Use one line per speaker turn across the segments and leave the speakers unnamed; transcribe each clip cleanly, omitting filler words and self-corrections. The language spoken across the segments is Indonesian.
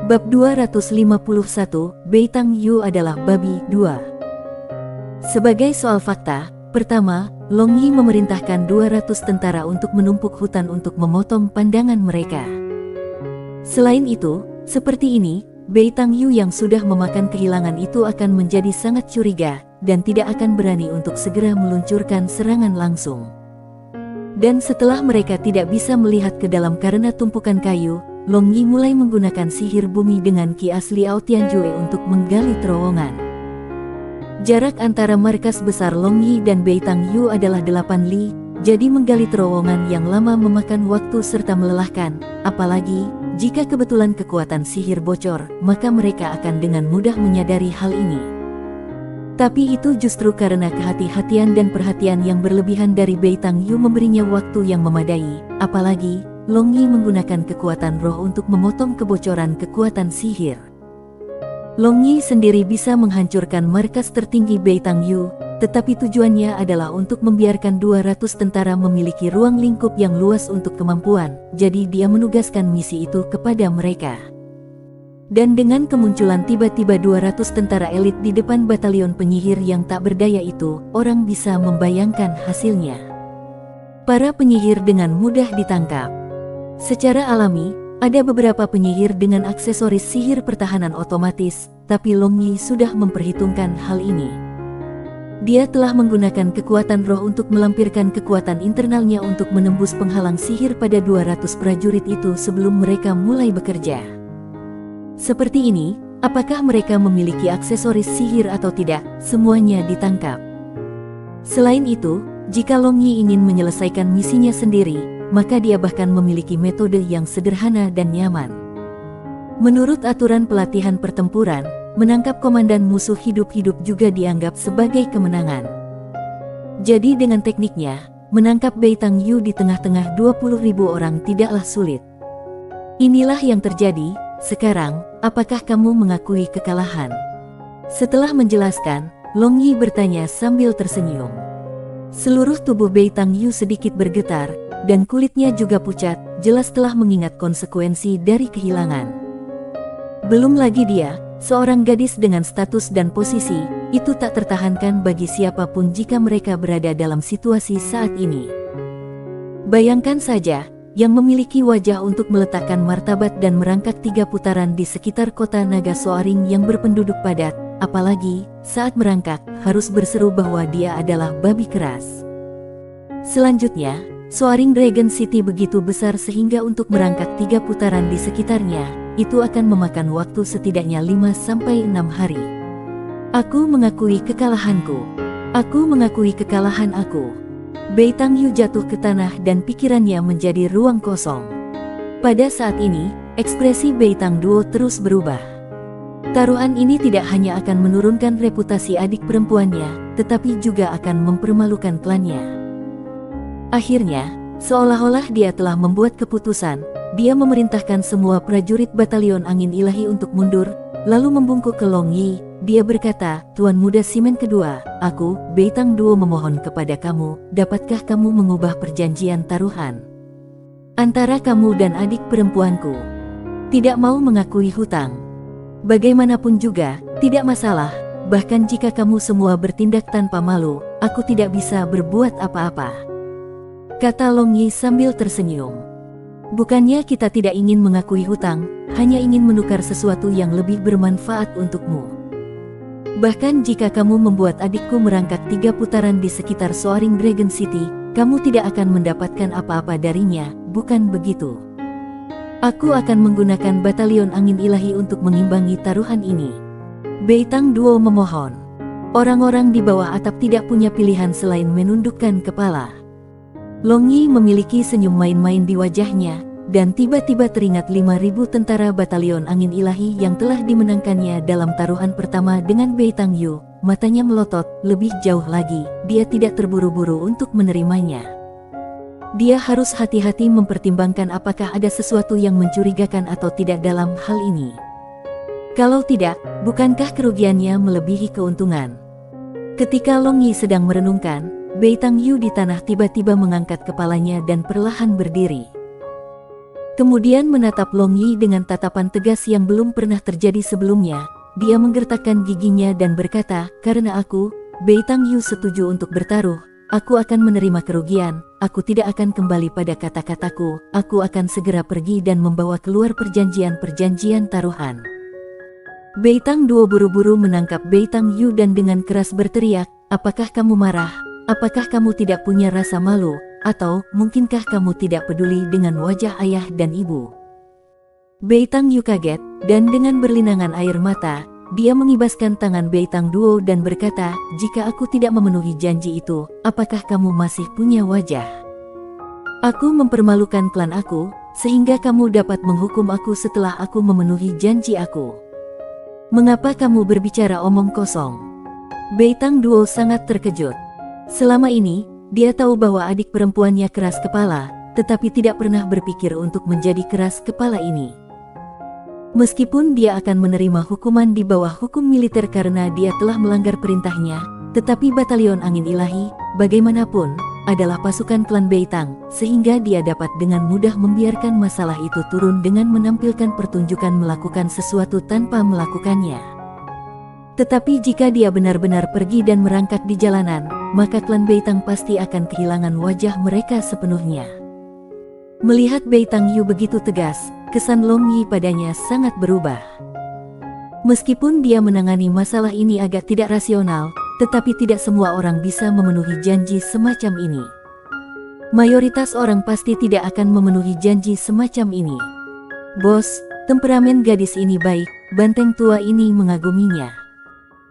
Bab 251, Beitang Yu adalah babi 2. Sebagai soal fakta, pertama, Long Yi memerintahkan 200 tentara untuk menumpuk hutan untuk memotong pandangan mereka. Selain itu, seperti ini, Beitang Yu yang sudah memakan kehilangan itu akan menjadi sangat curiga, dan tidak akan berani untuk segera meluncurkan serangan langsung. Dan setelah mereka tidak bisa melihat ke dalam karena tumpukan kayu, Long Yi mulai menggunakan sihir bumi dengan ki asli Ao Tianjue untuk menggali terowongan. Jarak antara markas besar Long Yi dan Beitang Yu adalah 8 li, jadi menggali terowongan yang lama memakan waktu serta melelahkan, apalagi jika kebetulan kekuatan sihir bocor, maka mereka akan dengan mudah menyadari hal ini. Tapi itu justru karena kehati-hatian dan perhatian yang berlebihan dari Beitang Yu memberinya waktu yang memadai, apalagi Long Yi menggunakan kekuatan roh untuk memotong kebocoran kekuatan sihir. Long Yi sendiri bisa menghancurkan markas tertinggi Beitang Yu, tetapi tujuannya adalah untuk membiarkan 200 tentara memiliki ruang lingkup yang luas untuk kemampuan, jadi dia menugaskan misi itu kepada mereka. Dan dengan kemunculan tiba-tiba 200 tentara elit di depan batalion penyihir yang tak berdaya itu, orang bisa membayangkan hasilnya. Para penyihir dengan mudah ditangkap. Secara alami, ada beberapa penyihir dengan aksesoris sihir pertahanan otomatis, tapi Long Yi sudah memperhitungkan hal ini. Dia telah menggunakan kekuatan roh untuk melampirkan kekuatan internalnya untuk menembus penghalang sihir pada 200 prajurit itu sebelum mereka mulai bekerja. Seperti ini, apakah mereka memiliki aksesoris sihir atau tidak, semuanya ditangkap. Selain itu, jika Long Yi ingin menyelesaikan misinya sendiri, maka dia bahkan memiliki metode yang sederhana dan nyaman. Menurut aturan pelatihan pertempuran, menangkap komandan musuh hidup-hidup juga dianggap sebagai kemenangan. Jadi dengan tekniknya, menangkap Beitang Yu di tengah-tengah 20.000 orang tidaklah sulit. Inilah yang terjadi. Sekarang, apakah kamu mengakui kekalahan? Setelah menjelaskan, Long Yi bertanya sambil tersenyum. Seluruh tubuh Beitang Yu sedikit bergetar, dan kulitnya juga pucat, jelas telah mengingat konsekuensi dari kehilangan. Belum lagi dia, seorang gadis dengan status dan posisi, itu tak tertahankan bagi siapapun jika mereka berada dalam situasi saat ini. Bayangkan saja, yang memiliki wajah untuk meletakkan martabat dan merangkak 3 putaran di sekitar kota Naga Soaring yang berpenduduk padat, apalagi saat merangkak harus berseru bahwa dia adalah babi keras. Selanjutnya, Soaring Dragon City begitu besar sehingga untuk merangkak 3 putaran di sekitarnya, itu akan memakan waktu setidaknya 5-6 hari. Aku mengakui kekalahanku. Aku mengakui kekalahan aku. Beitang Yu jatuh ke tanah dan pikirannya menjadi ruang kosong. Pada saat ini, ekspresi Beitang Duo terus berubah. Taruhan ini tidak hanya akan menurunkan reputasi adik perempuannya, tetapi juga akan mempermalukan klannya. Akhirnya, seolah-olah dia telah membuat keputusan, dia memerintahkan semua prajurit batalion angin ilahi untuk mundur, lalu membungkuk ke Long Yi. Dia berkata, Tuan Muda Simen kedua, aku, Beitang Duo memohon kepada kamu, dapatkah kamu mengubah perjanjian taruhan antara kamu dan adik perempuanku? Tidak mau mengakui hutang. Bagaimanapun juga, tidak masalah, bahkan jika kamu semua bertindak tanpa malu, aku tidak bisa berbuat apa-apa. Kata Long Yi sambil tersenyum. Bukannya kita tidak ingin mengakui hutang, hanya ingin menukar sesuatu yang lebih bermanfaat untukmu. Bahkan jika kamu membuat adikku merangkak 3 putaran di sekitar Soaring Dragon City, kamu tidak akan mendapatkan apa-apa darinya, bukan begitu? Aku akan menggunakan batalion angin ilahi untuk mengimbangi taruhan ini. Beitang Duo memohon. Orang-orang di bawah atap tidak punya pilihan selain menundukkan kepala. Long Yi memiliki senyum main-main di wajahnya, dan tiba-tiba teringat 5.000 tentara batalion angin ilahi yang telah dimenangkannya dalam taruhan pertama dengan Beitang Yu. Matanya melotot, lebih jauh lagi, dia tidak terburu-buru untuk menerimanya. Dia harus hati-hati mempertimbangkan apakah ada sesuatu yang mencurigakan atau tidak dalam hal ini. Kalau tidak, bukankah kerugiannya melebihi keuntungan? Ketika Long Yi sedang merenungkan, Beitang Yu di tanah tiba-tiba mengangkat kepalanya dan perlahan berdiri. Kemudian menatap Long Yi dengan tatapan tegas yang belum pernah terjadi sebelumnya. Dia menggertakkan giginya dan berkata, karena aku, Beitang Yu setuju untuk bertaruh, aku akan menerima kerugian, aku tidak akan kembali pada kata-kataku, aku akan segera pergi dan membawa keluar perjanjian-perjanjian taruhan. Beitang Duo buru-buru menangkap Beitang Yu dan dengan keras berteriak, apakah kamu marah? Apakah kamu tidak punya rasa malu? Atau mungkinkah kamu tidak peduli dengan wajah ayah dan ibu? Beitang Yu kaget, dan dengan berlinangan air mata, dia mengibaskan tangan Beitang Duo dan berkata, jika aku tidak memenuhi janji itu, apakah kamu masih punya wajah? Aku mempermalukan klan aku, sehingga kamu dapat menghukum aku setelah aku memenuhi janji aku. Mengapa kamu berbicara omong kosong? Beitang Duo sangat terkejut. Selama ini, dia tahu bahwa adik perempuannya keras kepala, tetapi tidak pernah berpikir untuk menjadi keras kepala ini. Meskipun dia akan menerima hukuman di bawah hukum militer karena dia telah melanggar perintahnya, tetapi Batalion Angin Ilahi, bagaimanapun, adalah pasukan klan Beitang, sehingga dia dapat dengan mudah membiarkan masalah itu turun dengan menampilkan pertunjukan melakukan sesuatu tanpa melakukannya. Tetapi jika dia benar-benar pergi dan merangkak di jalanan, maka klan Beitang pasti akan kehilangan wajah mereka sepenuhnya. Melihat Beitang Yu begitu tegas, kesan Long Yi padanya sangat berubah. Meskipun dia menangani masalah ini agak tidak rasional, tetapi tidak semua orang bisa memenuhi janji semacam ini. Mayoritas orang pasti tidak akan memenuhi janji semacam ini. Bos, temperamen gadis ini baik, banteng tua ini mengaguminya.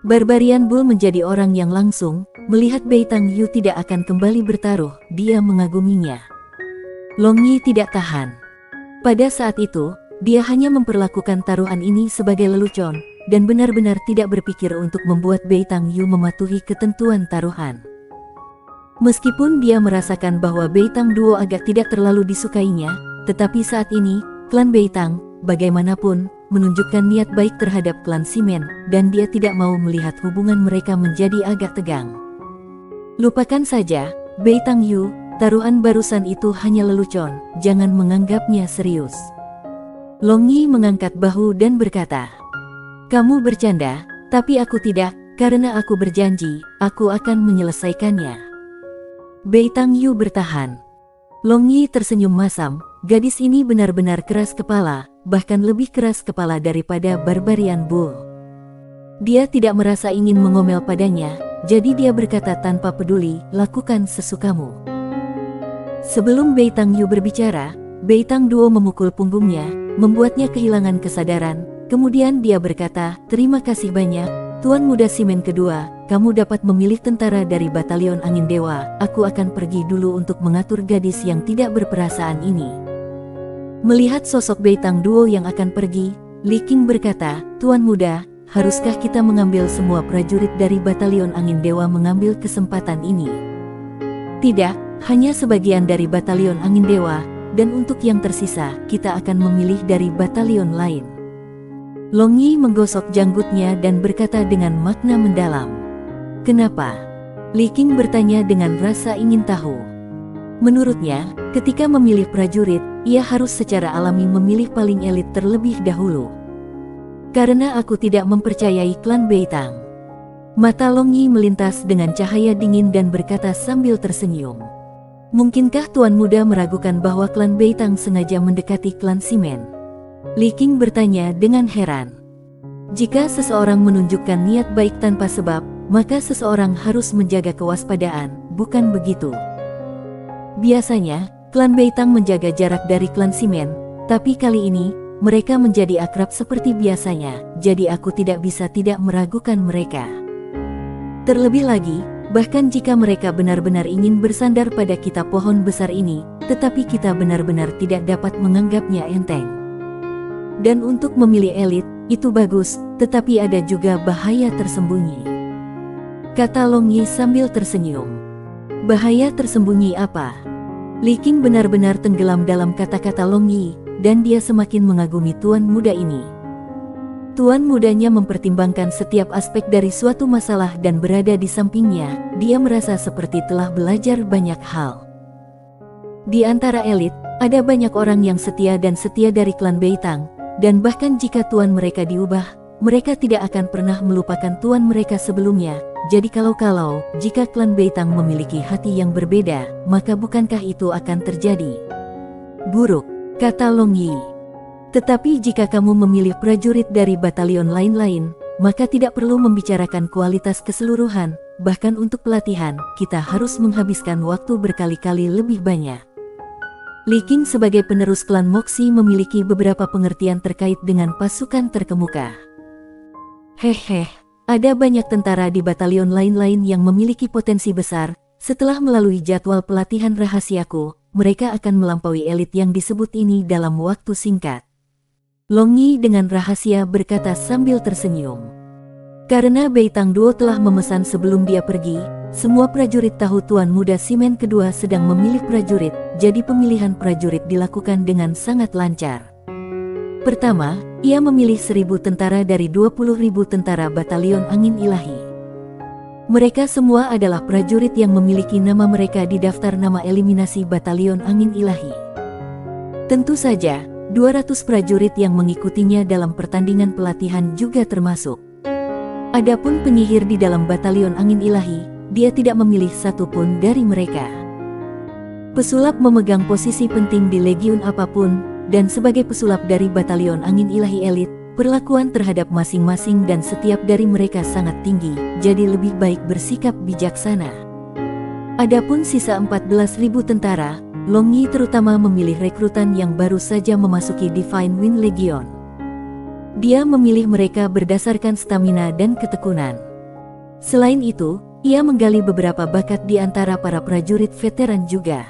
Barbarian Bull menjadi orang yang langsung, melihat Beitang Yu tidak akan kembali bertaruh, dia mengaguminya. Long Yi tidak tahan. Pada saat itu, dia hanya memperlakukan taruhan ini sebagai lelucon, dan benar-benar tidak berpikir untuk membuat Beitang Yu mematuhi ketentuan taruhan. Meskipun dia merasakan bahwa Beitang Duo agak tidak terlalu disukainya, tetapi saat ini, klan Beitang, bagaimanapun, menunjukkan niat baik terhadap klan Simen, dan dia tidak mau melihat hubungan mereka menjadi agak tegang. Lupakan saja, Beitang Yu, taruhan barusan itu hanya lelucon, jangan menganggapnya serius. Long Yi mengangkat bahu dan berkata, kamu bercanda, tapi aku tidak, karena aku berjanji, aku akan menyelesaikannya. Beitang Yu bertahan. Long Yi tersenyum masam, gadis ini benar-benar keras kepala, bahkan lebih keras kepala daripada Barbarian Bull. Dia tidak merasa ingin mengomel padanya, jadi dia berkata tanpa peduli, lakukan sesukamu. Sebelum Beitang Yu berbicara, Beitang Duo memukul punggungnya, membuatnya kehilangan kesadaran, kemudian dia berkata, terima kasih banyak, Tuan Muda Simen kedua, kamu dapat memilih tentara dari Batalion Angin Dewa, aku akan pergi dulu untuk mengatur gadis yang tidak berperasaan ini. Melihat sosok Beitang Duo yang akan pergi, Li Qing berkata, Tuan Muda, haruskah kita mengambil semua prajurit dari Batalion Angin Dewa mengambil kesempatan ini? Tidak, hanya sebagian dari Batalion Angin Dewa, dan untuk yang tersisa, kita akan memilih dari batalion lain. Long Yi menggosok janggutnya dan berkata dengan makna mendalam. Kenapa? Li Qing bertanya dengan rasa ingin tahu. Menurutnya, ketika memilih prajurit, ia harus secara alami memilih paling elit terlebih dahulu. Karena aku tidak mempercayai klan Beitang. Mata Long Yi melintas dengan cahaya dingin dan berkata sambil tersenyum. Mungkinkah Tuan Muda meragukan bahwa klan Beitang sengaja mendekati klan Simen? Li Qing bertanya dengan heran. Jika seseorang menunjukkan niat baik tanpa sebab, maka seseorang harus menjaga kewaspadaan, bukan begitu? Biasanya, klan Beitang menjaga jarak dari klan Simen, tapi kali ini, mereka menjadi akrab seperti biasanya, jadi aku tidak bisa tidak meragukan mereka. Terlebih lagi, bahkan jika mereka benar-benar ingin bersandar pada kitab pohon besar ini, tetapi kita benar-benar tidak dapat menganggapnya enteng. Dan untuk memilih elit, itu bagus, tetapi ada juga bahaya tersembunyi. Kata Long Yi sambil tersenyum. Bahaya tersembunyi apa? Li Qing benar-benar tenggelam dalam kata-kata Long Yi, dan dia semakin mengagumi tuan muda ini. Tuan mudanya mempertimbangkan setiap aspek dari suatu masalah dan berada di sampingnya, dia merasa seperti telah belajar banyak hal. Di antara elit, Ada banyak orang yang setia dari klan Beitang, dan bahkan jika tuan mereka diubah, mereka tidak akan pernah melupakan tuan mereka sebelumnya. Jadi kalau jika klan Beitang memiliki hati yang berbeda, maka bukankah itu akan terjadi? Buruk, kata Long Yi. Tetapi jika kamu memilih prajurit dari batalion lain-lain, maka tidak perlu membicarakan kualitas keseluruhan, bahkan untuk pelatihan, kita harus menghabiskan waktu berkali-kali lebih banyak. Li Qing sebagai penerus klan Moxie memiliki beberapa pengertian terkait dengan pasukan terkemuka. Hehe, ada banyak tentara di batalion lain-lain yang memiliki potensi besar. Setelah melalui jadwal pelatihan rahasiaku, mereka akan melampaui elit yang disebut ini dalam waktu singkat. Long Yi dengan rahasia berkata sambil tersenyum. Karena Beitang Duo telah memesan sebelum dia pergi, semua prajurit tahu Tuan Muda Simen kedua sedang memilih prajurit, jadi pemilihan prajurit dilakukan dengan sangat lancar. Pertama, ia memilih 1.000 tentara dari 20.000 tentara batalion angin ilahi. Mereka semua adalah prajurit yang memiliki nama mereka di daftar nama eliminasi batalion angin ilahi. Tentu saja, 200 prajurit yang mengikutinya dalam pertandingan pelatihan juga termasuk. Adapun penyihir di dalam batalion angin ilahi, dia tidak memilih satupun dari mereka. Pesulap memegang posisi penting di legiun apapun, dan sebagai pesulap dari batalion angin ilahi elit, perlakuan terhadap masing-masing dan setiap dari mereka sangat tinggi, jadi lebih baik bersikap bijaksana. Adapun sisa 14.000 tentara, Long Yi terutama memilih rekrutan yang baru saja memasuki Divine Wind Legion. Dia memilih mereka berdasarkan stamina dan ketekunan. Selain itu, ia menggali beberapa bakat di antara para prajurit veteran juga.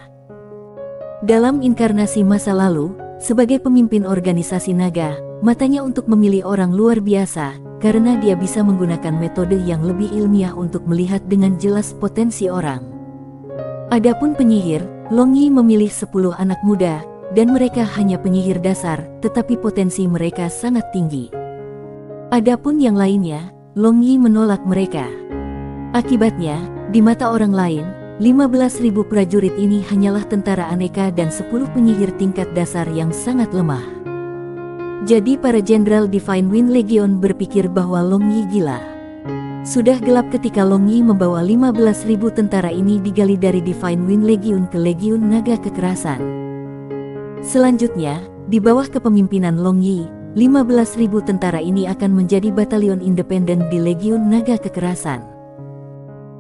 Dalam inkarnasi masa lalu, sebagai pemimpin organisasi naga, matanya untuk memilih orang luar biasa, karena dia bisa menggunakan metode yang lebih ilmiah untuk melihat dengan jelas potensi orang. Adapun penyihir, Long Yi memilih 10 anak muda, dan mereka hanya penyihir dasar, tetapi potensi mereka sangat tinggi. Adapun yang lainnya, Long Yi menolak mereka. Akibatnya, di mata orang lain, 15.000 prajurit ini hanyalah tentara aneka dan 10 penyihir tingkat dasar yang sangat lemah. Jadi para jenderal Divine Wind Legion berpikir bahwa Long Yi gila. Sudah gelap ketika Long Yi membawa 15.000 tentara ini digali dari Divine Wind Legion ke Legiun Naga Kekerasan. Selanjutnya, di bawah kepemimpinan Long Yi, 15.000 tentara ini akan menjadi batalion independen di Legiun Naga Kekerasan.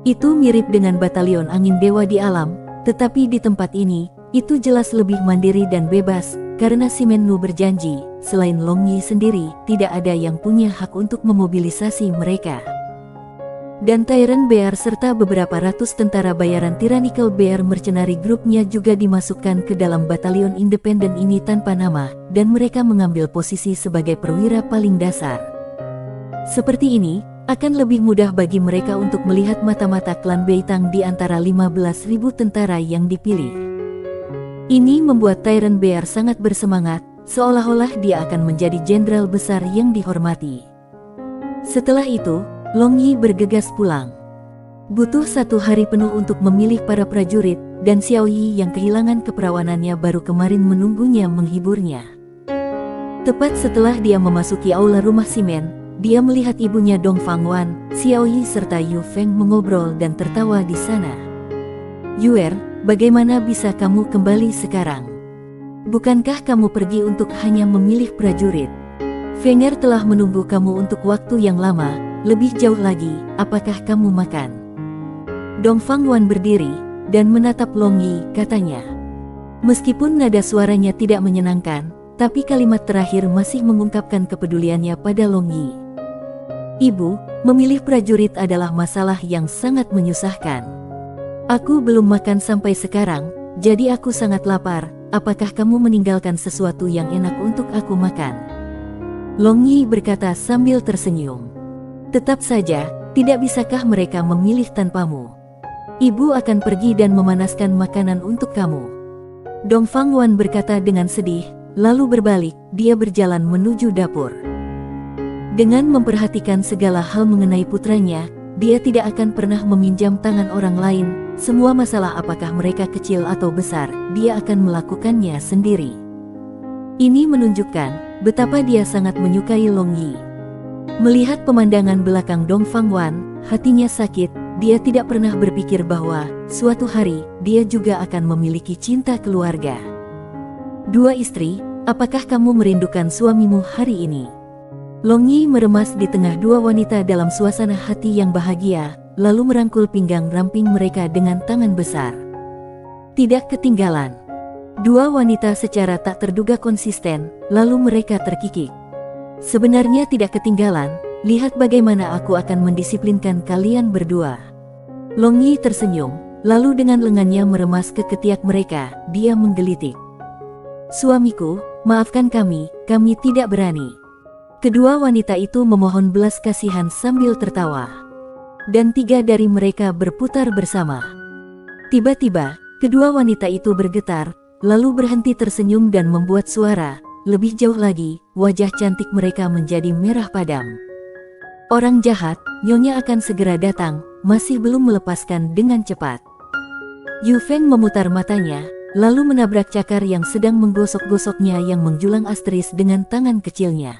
Itu mirip dengan batalion angin dewa di alam, tetapi di tempat ini, itu jelas lebih mandiri dan bebas, karena Simen Nu berjanji, selain Long Yi sendiri, tidak ada yang punya hak untuk memobilisasi mereka. Dan Tyrant Bear serta beberapa ratus tentara bayaran Tyrannical Bear Mercenary Groupnya juga dimasukkan ke dalam batalion independen ini tanpa nama, dan mereka mengambil posisi sebagai perwira paling dasar. Seperti ini, akan lebih mudah bagi mereka untuk melihat mata-mata klan Beitang di antara 15.000 tentara yang dipilih. Ini membuat Tyrant Bear sangat bersemangat, seolah-olah dia akan menjadi jenderal besar yang dihormati. Setelah itu, Long Yi bergegas pulang. Butuh 1 hari penuh untuk memilih para prajurit, dan Xiao Yi yang kehilangan keperawanannya baru kemarin menunggunya menghiburnya. Tepat setelah dia memasuki aula rumah Simen, dia melihat ibunya Dong Fangwan, Xiao Yi serta Yu Feng mengobrol dan tertawa di sana. "Yuer, bagaimana bisa kamu kembali sekarang? Bukankah kamu pergi untuk hanya memilih prajurit? Fenger telah menunggu kamu untuk waktu yang lama, lebih jauh lagi, apakah kamu makan?" Dong Fangwan berdiri, dan menatap Long Yi, katanya. Meskipun nada suaranya tidak menyenangkan, tapi kalimat terakhir masih mengungkapkan kepeduliannya pada Long Yi. "Ibu, memilih prajurit adalah masalah yang sangat menyusahkan. Aku belum makan sampai sekarang, jadi aku sangat lapar. Apakah kamu meninggalkan sesuatu yang enak untuk aku makan?" Long Yi berkata sambil tersenyum. "Tetap saja, tidak bisakah mereka memilih tanpamu? Ibu akan pergi dan memanaskan makanan untuk kamu." Dong Fangwan berkata dengan sedih, lalu berbalik, dia berjalan menuju dapur. Dengan memperhatikan segala hal mengenai putranya, dia tidak akan pernah meminjam tangan orang lain, Semua masalah apakah mereka kecil atau besar, dia akan melakukannya sendiri. Ini menunjukkan betapa dia sangat menyukai Long Yi. Melihat pemandangan belakang Dong Fangwan, hatinya sakit. Dia tidak pernah berpikir bahwa suatu hari dia juga akan memiliki cinta keluarga. Dua istri, apakah kamu merindukan suamimu hari ini? Long Yi meremas di tengah dua wanita dalam suasana hati yang bahagia, lalu merangkul pinggang ramping mereka dengan tangan besar. Tidak ketinggalan. Dua wanita secara tak terduga konsisten, lalu mereka terkikik. Sebenarnya tidak ketinggalan, lihat bagaimana aku akan mendisiplinkan kalian berdua. Long Yi tersenyum, lalu dengan lengannya meremas ke ketiak mereka, dia menggelitik. Suamiku, maafkan kami tidak berani. Kedua wanita itu memohon belas kasihan sambil tertawa. Dan tiga dari mereka berputar bersama. Tiba-tiba, kedua wanita itu bergetar, lalu berhenti tersenyum dan membuat suara. Lebih jauh lagi, wajah cantik mereka menjadi merah padam. Orang jahat, Nyonya akan segera datang, masih belum melepaskan dengan cepat. Yu Feng memutar matanya, lalu menabrak cakar yang sedang menggosok-gosoknya yang menjulang asteris dengan tangan kecilnya.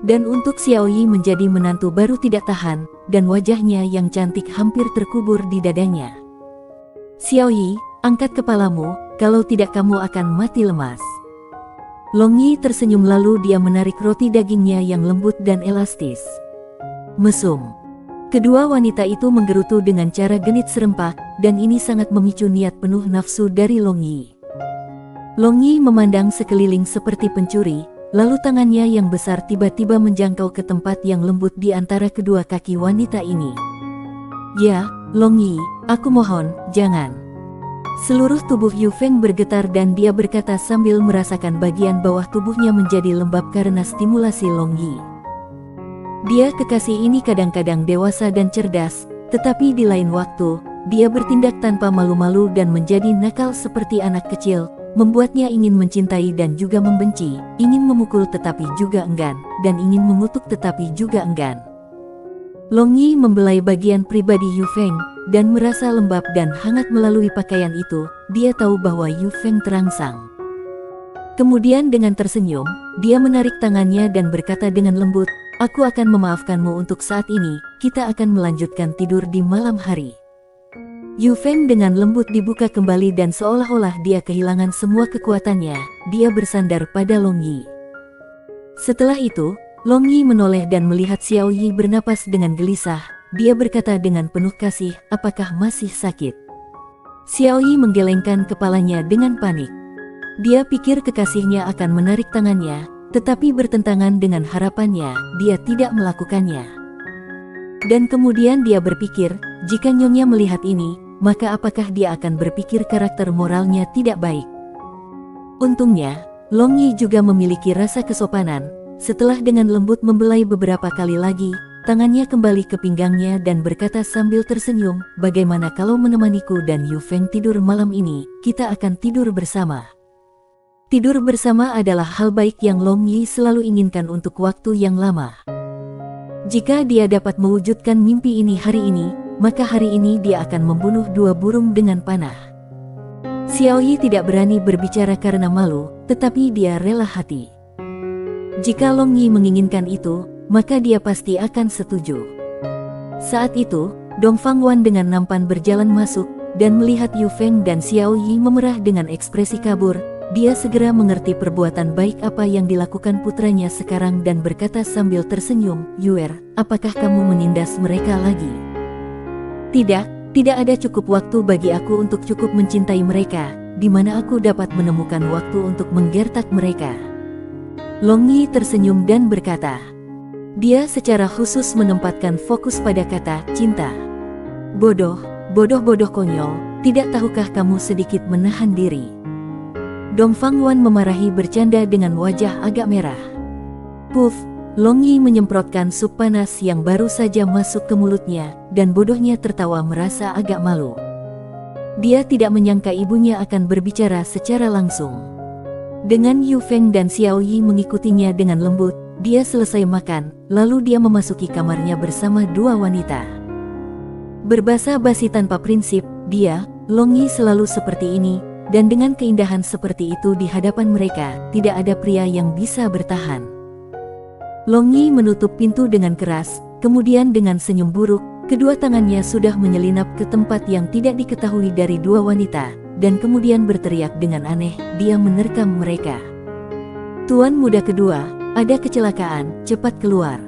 Dan untuk Xiao Yi menjadi menantu baru tidak tahan, dan wajahnya yang cantik hampir terkubur di dadanya. Xiao Yi, angkat kepalamu, kalau tidak kamu akan mati lemas. Long Yi tersenyum lalu dia menarik roti dagingnya yang lembut dan elastis. Mesum. Kedua wanita itu menggerutu dengan cara genit serempak, dan ini sangat memicu niat penuh nafsu dari Long Yi. Long Yi memandang sekeliling seperti pencuri, lalu tangannya yang besar tiba-tiba menjangkau ke tempat yang lembut di antara kedua kaki wanita ini. Ya, Long Yi, aku mohon, jangan. Seluruh tubuh Yu Feng bergetar dan dia berkata sambil merasakan bagian bawah tubuhnya menjadi lembab karena stimulasi Long Yi. Dia kekasih ini kadang-kadang dewasa dan cerdas, tetapi di lain waktu, dia bertindak tanpa malu-malu dan menjadi nakal seperti anak kecil, membuatnya ingin mencintai dan juga membenci, ingin memukul tetapi juga enggan, dan ingin mengutuk tetapi juga enggan. Long Yi membelai bagian pribadi Yu Feng, dan merasa lembab dan hangat melalui pakaian itu. Dia tahu bahwa Yu Feng terangsang. Kemudian dengan tersenyum, dia menarik tangannya dan berkata dengan lembut, aku akan memaafkanmu untuk saat ini, kita akan melanjutkan tidur di malam hari. Yu Feng dengan lembut dibuka kembali dan seolah-olah dia kehilangan semua kekuatannya, dia bersandar pada Long Yi. Setelah itu, Long Yi menoleh dan melihat Xiao Yi bernapas dengan gelisah. Dia berkata dengan penuh kasih, apakah masih sakit? Xiao Yi menggelengkan kepalanya dengan panik. Dia pikir kekasihnya akan menarik tangannya, tetapi bertentangan dengan harapannya, dia tidak melakukannya. Dan kemudian dia berpikir, jika Nyonya melihat ini, maka apakah dia akan berpikir karakter moralnya tidak baik? Untungnya, Long Yi juga memiliki rasa kesopanan. Setelah dengan lembut membelai beberapa kali lagi, tangannya kembali ke pinggangnya dan berkata sambil tersenyum, bagaimana kalau menemaniku dan Yu Feng tidur malam ini, kita akan tidur bersama. Tidur bersama adalah hal baik yang Long Yi selalu inginkan untuk waktu yang lama. Jika dia dapat mewujudkan mimpi ini hari ini, maka hari ini dia akan membunuh dua burung dengan panah. Xiao Yi tidak berani berbicara karena malu, tetapi dia rela hati. Jika Long Yi menginginkan itu, maka dia pasti akan setuju. Saat itu, Dong Fangwan dengan nampan berjalan masuk, dan melihat Yu Feng dan Xiao Yi memerah dengan ekspresi kabur, dia segera mengerti perbuatan baik apa yang dilakukan putranya sekarang dan berkata sambil tersenyum, Yuer, apakah kamu menindas mereka lagi? Tidak ada cukup waktu bagi aku untuk cukup mencintai mereka, di mana aku dapat menemukan waktu untuk menggertak mereka. Long Yi tersenyum dan berkata, dia secara khusus menempatkan fokus pada kata cinta. Bodoh konyol, tidak tahukah kamu sedikit menahan diri? Dong Fangwan memarahi bercanda dengan wajah agak merah. Puff, Long Yi menyemprotkan sup panas yang baru saja masuk ke mulutnya, dan bodohnya tertawa merasa agak malu. Dia tidak menyangka ibunya akan berbicara secara langsung. Dengan Yu Feng dan Xiao Yi mengikutinya dengan lembut, dia selesai makan, lalu dia memasuki kamarnya bersama dua wanita. Berbasa basi tanpa prinsip, dia, Long Yi selalu seperti ini, dan dengan keindahan seperti itu di hadapan mereka, tidak ada pria yang bisa bertahan. Long Yi menutup pintu dengan keras, kemudian dengan senyum buruk, kedua tangannya sudah menyelinap ke tempat yang tidak diketahui dari dua wanita, dan kemudian berteriak dengan aneh, dia menerkam mereka. Tuan muda kedua, ada kecelakaan, cepat keluar.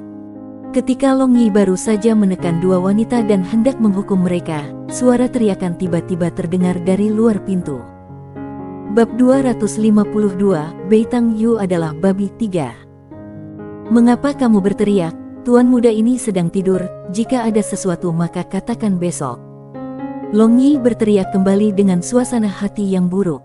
Ketika Long Yi baru saja menekan dua wanita dan hendak menghukum mereka, suara teriakan tiba-tiba terdengar dari luar pintu. Bab 252, Beitang Yu adalah babi 3. Mengapa kamu berteriak? Tuan muda ini sedang tidur, jika ada sesuatu maka katakan besok. Long Yi berteriak kembali dengan suasana hati yang buruk.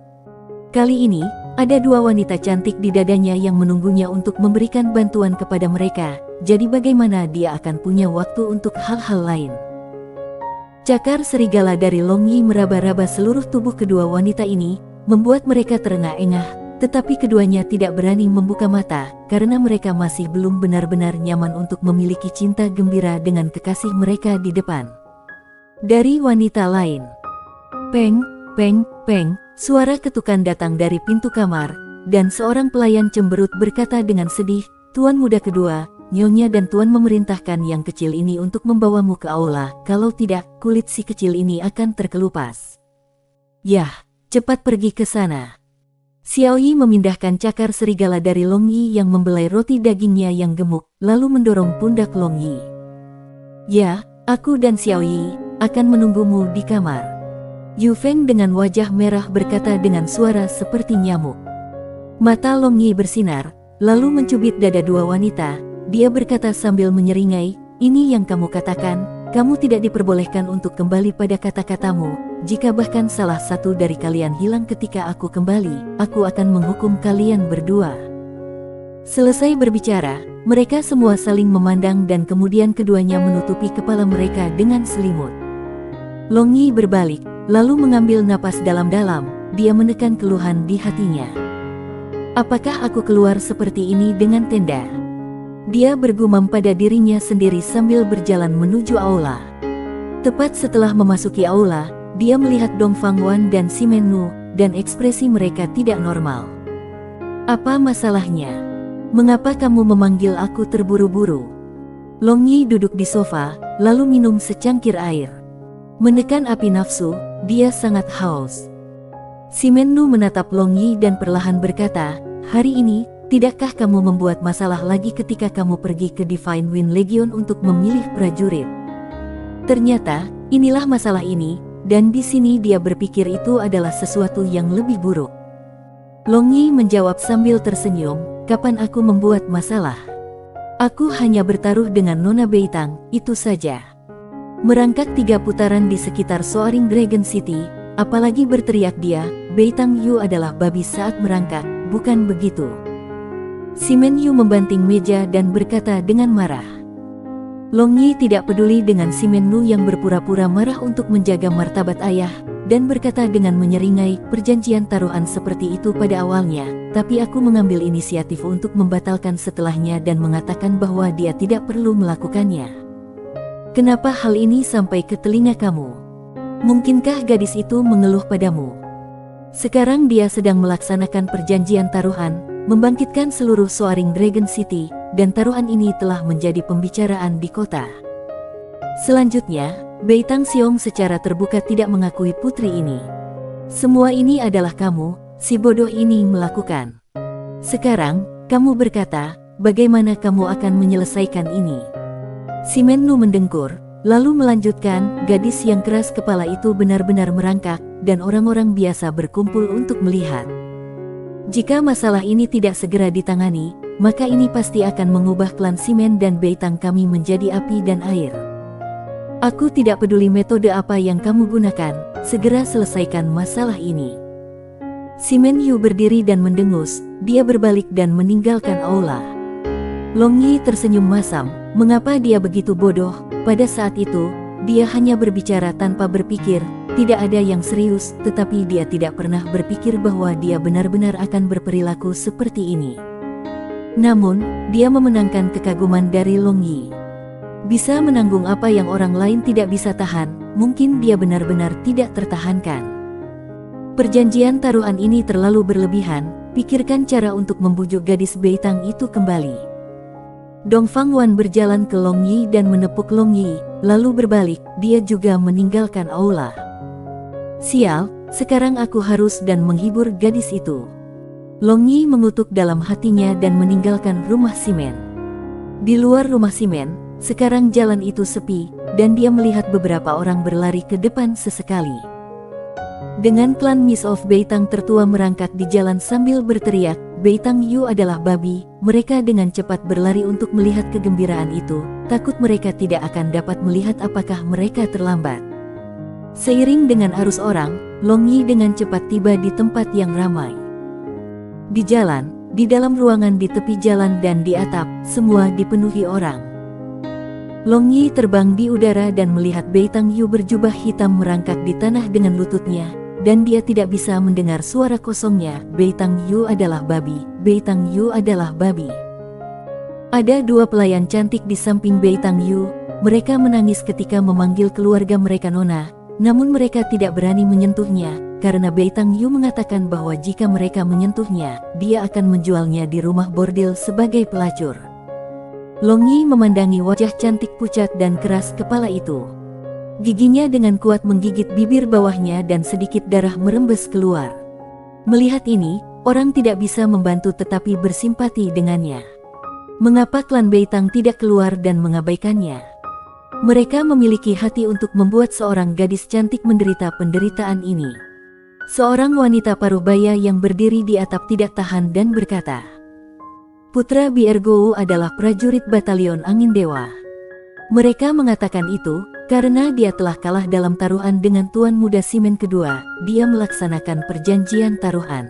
Kali ini, ada dua wanita cantik di dadanya yang menunggunya untuk memberikan bantuan kepada mereka, jadi bagaimana dia akan punya waktu untuk hal-hal lain. Cakar serigala dari Long Yi meraba-raba seluruh tubuh kedua wanita ini, membuat mereka terengah-engah, tetapi keduanya tidak berani membuka mata, karena mereka masih belum benar-benar nyaman untuk memiliki cinta gembira dengan kekasih mereka di depan. Dari wanita lain. Peng, peng, peng, suara ketukan datang dari pintu kamar, dan seorang pelayan cemberut berkata dengan sedih, Tuan muda kedua, Nyonya dan Tuan memerintahkan yang kecil ini untuk membawamu ke aula, kalau tidak, kulit si kecil ini akan terkelupas. Yah, cepat pergi ke sana. Xiao Yi memindahkan cakar serigala dari Long Yi yang membelai roti dagingnya yang gemuk, lalu mendorong pundak Long Yi. Ya, aku dan Xiao Yi akan menunggumu di kamar. Yu Feng dengan wajah merah berkata dengan suara seperti nyamuk. Mata Long Yi bersinar, lalu mencubit dada dua wanita. Dia berkata sambil menyeringai, ini yang kamu katakan, kamu tidak diperbolehkan untuk kembali pada kata-katamu. Jika bahkan salah satu dari kalian hilang ketika aku kembali, aku akan menghukum kalian berdua. Selesai berbicara, mereka semua saling memandang dan kemudian keduanya menutupi kepala mereka dengan selimut. Long Yi berbalik, lalu mengambil napas dalam-dalam, dia menekan keluhan di hatinya. Apakah aku keluar seperti ini dengan tenda? Dia bergumam pada dirinya sendiri sambil berjalan menuju aula. Tepat setelah memasuki aula, dia melihat Dong Fangwan dan Simen Nu, dan ekspresi mereka tidak normal. Apa masalahnya? Mengapa kamu memanggil aku terburu-buru? Long Yi duduk di sofa, lalu minum secangkir air. Menekan api nafsu, dia sangat haus. Simen Nu menatap Long Yi dan perlahan berkata, hari ini, tidakkah kamu membuat masalah lagi ketika kamu pergi ke Divine Wind Legion untuk memilih prajurit? Ternyata, inilah masalah ini, dan di sini dia berpikir itu adalah sesuatu yang lebih buruk. Long Yi menjawab sambil tersenyum, kapan aku membuat masalah? Aku hanya bertaruh dengan Nona Beitang, itu saja. Merangkak 3 putaran di sekitar Soaring Dragon City, apalagi berteriak dia, Beitang Yu adalah babi saat merangkak, bukan begitu? Simen Yu membanting meja dan berkata dengan marah. Long Yi tidak peduli dengan Simen Nu yang berpura-pura marah untuk menjaga martabat ayah, dan berkata dengan menyeringai, perjanjian taruhan seperti itu pada awalnya, tapi aku mengambil inisiatif untuk membatalkan setelahnya dan mengatakan bahwa dia tidak perlu melakukannya. Kenapa hal ini sampai ke telinga kamu? Mungkinkah gadis itu mengeluh padamu? Sekarang dia sedang melaksanakan perjanjian taruhan, membangkitkan seluruh Soaring Dragon City, dan taruhan ini telah menjadi pembicaraan di kota. Selanjutnya, Beitang Xiong secara terbuka tidak mengakui putri ini. Semua ini adalah kamu, si bodoh ini melakukan. Sekarang, kamu berkata, bagaimana kamu akan menyelesaikan ini? Simen Nu mendengkur, lalu melanjutkan, gadis yang keras kepala itu benar-benar merangkak, dan orang-orang biasa berkumpul untuk melihat. Jika masalah ini tidak segera ditangani, maka ini pasti akan mengubah klan Simen dan Beitang kami menjadi api dan air. Aku tidak peduli metode apa yang kamu gunakan, segera selesaikan masalah ini. Simen Yu berdiri dan mendengus, dia berbalik dan meninggalkan aula. Long Yi tersenyum masam, mengapa dia begitu bodoh? Pada saat itu, dia hanya berbicara tanpa berpikir, tidak ada yang serius, tetapi dia tidak pernah berpikir bahwa dia benar-benar akan berperilaku seperti ini. Namun, dia memenangkan kekaguman dari Long Yi. Bisa menanggung apa yang orang lain tidak bisa tahan, mungkin dia benar-benar tidak tertahankan. Perjanjian taruhan ini terlalu berlebihan, pikirkan cara untuk membujuk gadis Beitang itu kembali. Dongfang Wan berjalan ke Long Yi dan menepuk Long Yi, lalu berbalik, dia juga meninggalkan aula. Sial, sekarang aku harus dan menghibur gadis itu. Long Yi mengutuk dalam hatinya dan meninggalkan rumah simen. Di luar rumah simen, sekarang jalan itu sepi, dan dia melihat beberapa orang berlari ke depan sesekali. Dengan klan Miss of Beitang tertua merangkak di jalan sambil berteriak, "Beitang Yu adalah babi," mereka dengan cepat berlari untuk melihat kegembiraan itu, takut mereka tidak akan dapat melihat apakah mereka terlambat. Seiring dengan arus orang, Long Yi dengan cepat tiba di tempat yang ramai. Di jalan, di dalam ruangan di tepi jalan dan di atap, semua dipenuhi orang. Long Yi terbang di udara dan melihat Beitang Yu berjubah hitam merangkak di tanah dengan lututnya, dan dia tidak bisa mendengar suara kosongnya, "Beitang Yu adalah babi, Beitang Yu adalah babi." Ada dua pelayan cantik di samping Beitang Yu, mereka menangis ketika memanggil keluarga mereka Nona, namun mereka tidak berani menyentuhnya, karena Beitang Yu mengatakan bahwa jika mereka menyentuhnya, dia akan menjualnya di rumah bordil sebagai pelacur. Long Yi memandangi wajah cantik pucat dan keras kepala itu. Giginya dengan kuat menggigit bibir bawahnya dan sedikit darah merembes keluar. Melihat ini, orang tidak bisa membantu tetapi bersimpati dengannya. Mengapa klan Beitang tidak keluar dan mengabaikannya? Mereka memiliki hati untuk membuat seorang gadis cantik menderita penderitaan ini. Seorang wanita paruh baya yang berdiri di atap tidak tahan dan berkata, "Putra Biergou adalah prajurit batalion Angin Dewa." Mereka mengatakan itu karena dia telah kalah dalam taruhan dengan Tuan Muda Simen kedua. Dia melaksanakan perjanjian taruhan.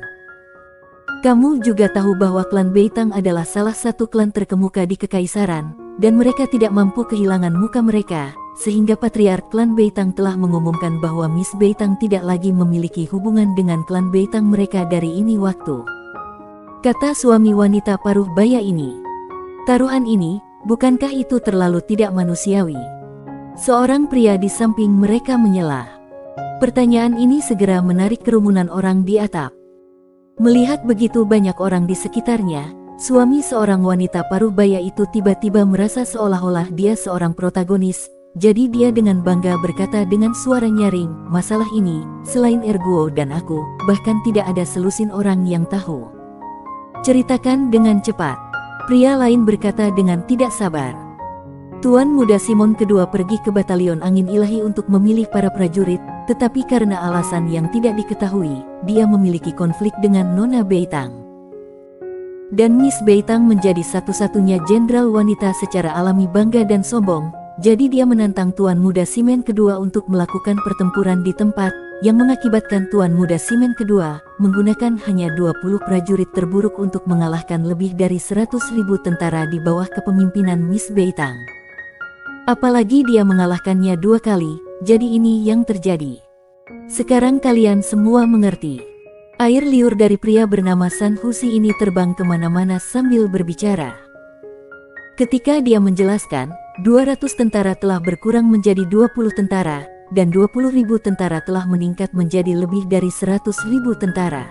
Kamu juga tahu bahwa klan Beitang adalah salah satu klan terkemuka di Kekaisaran, dan mereka tidak mampu kehilangan muka mereka, sehingga Patriark klan Beitang telah mengumumkan bahwa Miss Beitang tidak lagi memiliki hubungan dengan klan Beitang mereka dari ini waktu. Kata suami wanita paruh baya ini. Taruhan ini, bukankah itu terlalu tidak manusiawi? Seorang pria di samping mereka menyela. Pertanyaan ini segera menarik kerumunan orang di atap. Melihat begitu banyak orang di sekitarnya, suami seorang wanita paruh baya itu tiba-tiba merasa seolah-olah dia seorang protagonis. Jadi dia dengan bangga berkata dengan suara nyaring, "Masalah ini, selain Erguo dan aku, bahkan tidak ada selusin orang yang tahu. Ceritakan dengan cepat." Pria lain berkata dengan tidak sabar. Tuan Muda Simon kedua pergi ke Batalion Angin Ilahi untuk memilih para prajurit, tetapi karena alasan yang tidak diketahui, dia memiliki konflik dengan Nona Beitang. Dan Miss Beitang menjadi satu-satunya jenderal wanita secara alami bangga dan sombong, jadi dia menantang Tuan Muda Simen kedua untuk melakukan pertempuran di tempat, yang mengakibatkan Tuan Muda Simen kedua menggunakan hanya 20 prajurit terburuk untuk mengalahkan lebih dari 100.000 tentara di bawah kepemimpinan Miss Beitang. Apalagi dia mengalahkannya 2 kali, jadi ini yang terjadi. Sekarang kalian semua mengerti. Air liur dari pria bernama San Husi ini terbang kemana-mana sambil berbicara. Ketika dia menjelaskan, 200 tentara telah berkurang menjadi 20 tentara, dan 20.000 tentara telah meningkat menjadi lebih dari 100.000 tentara.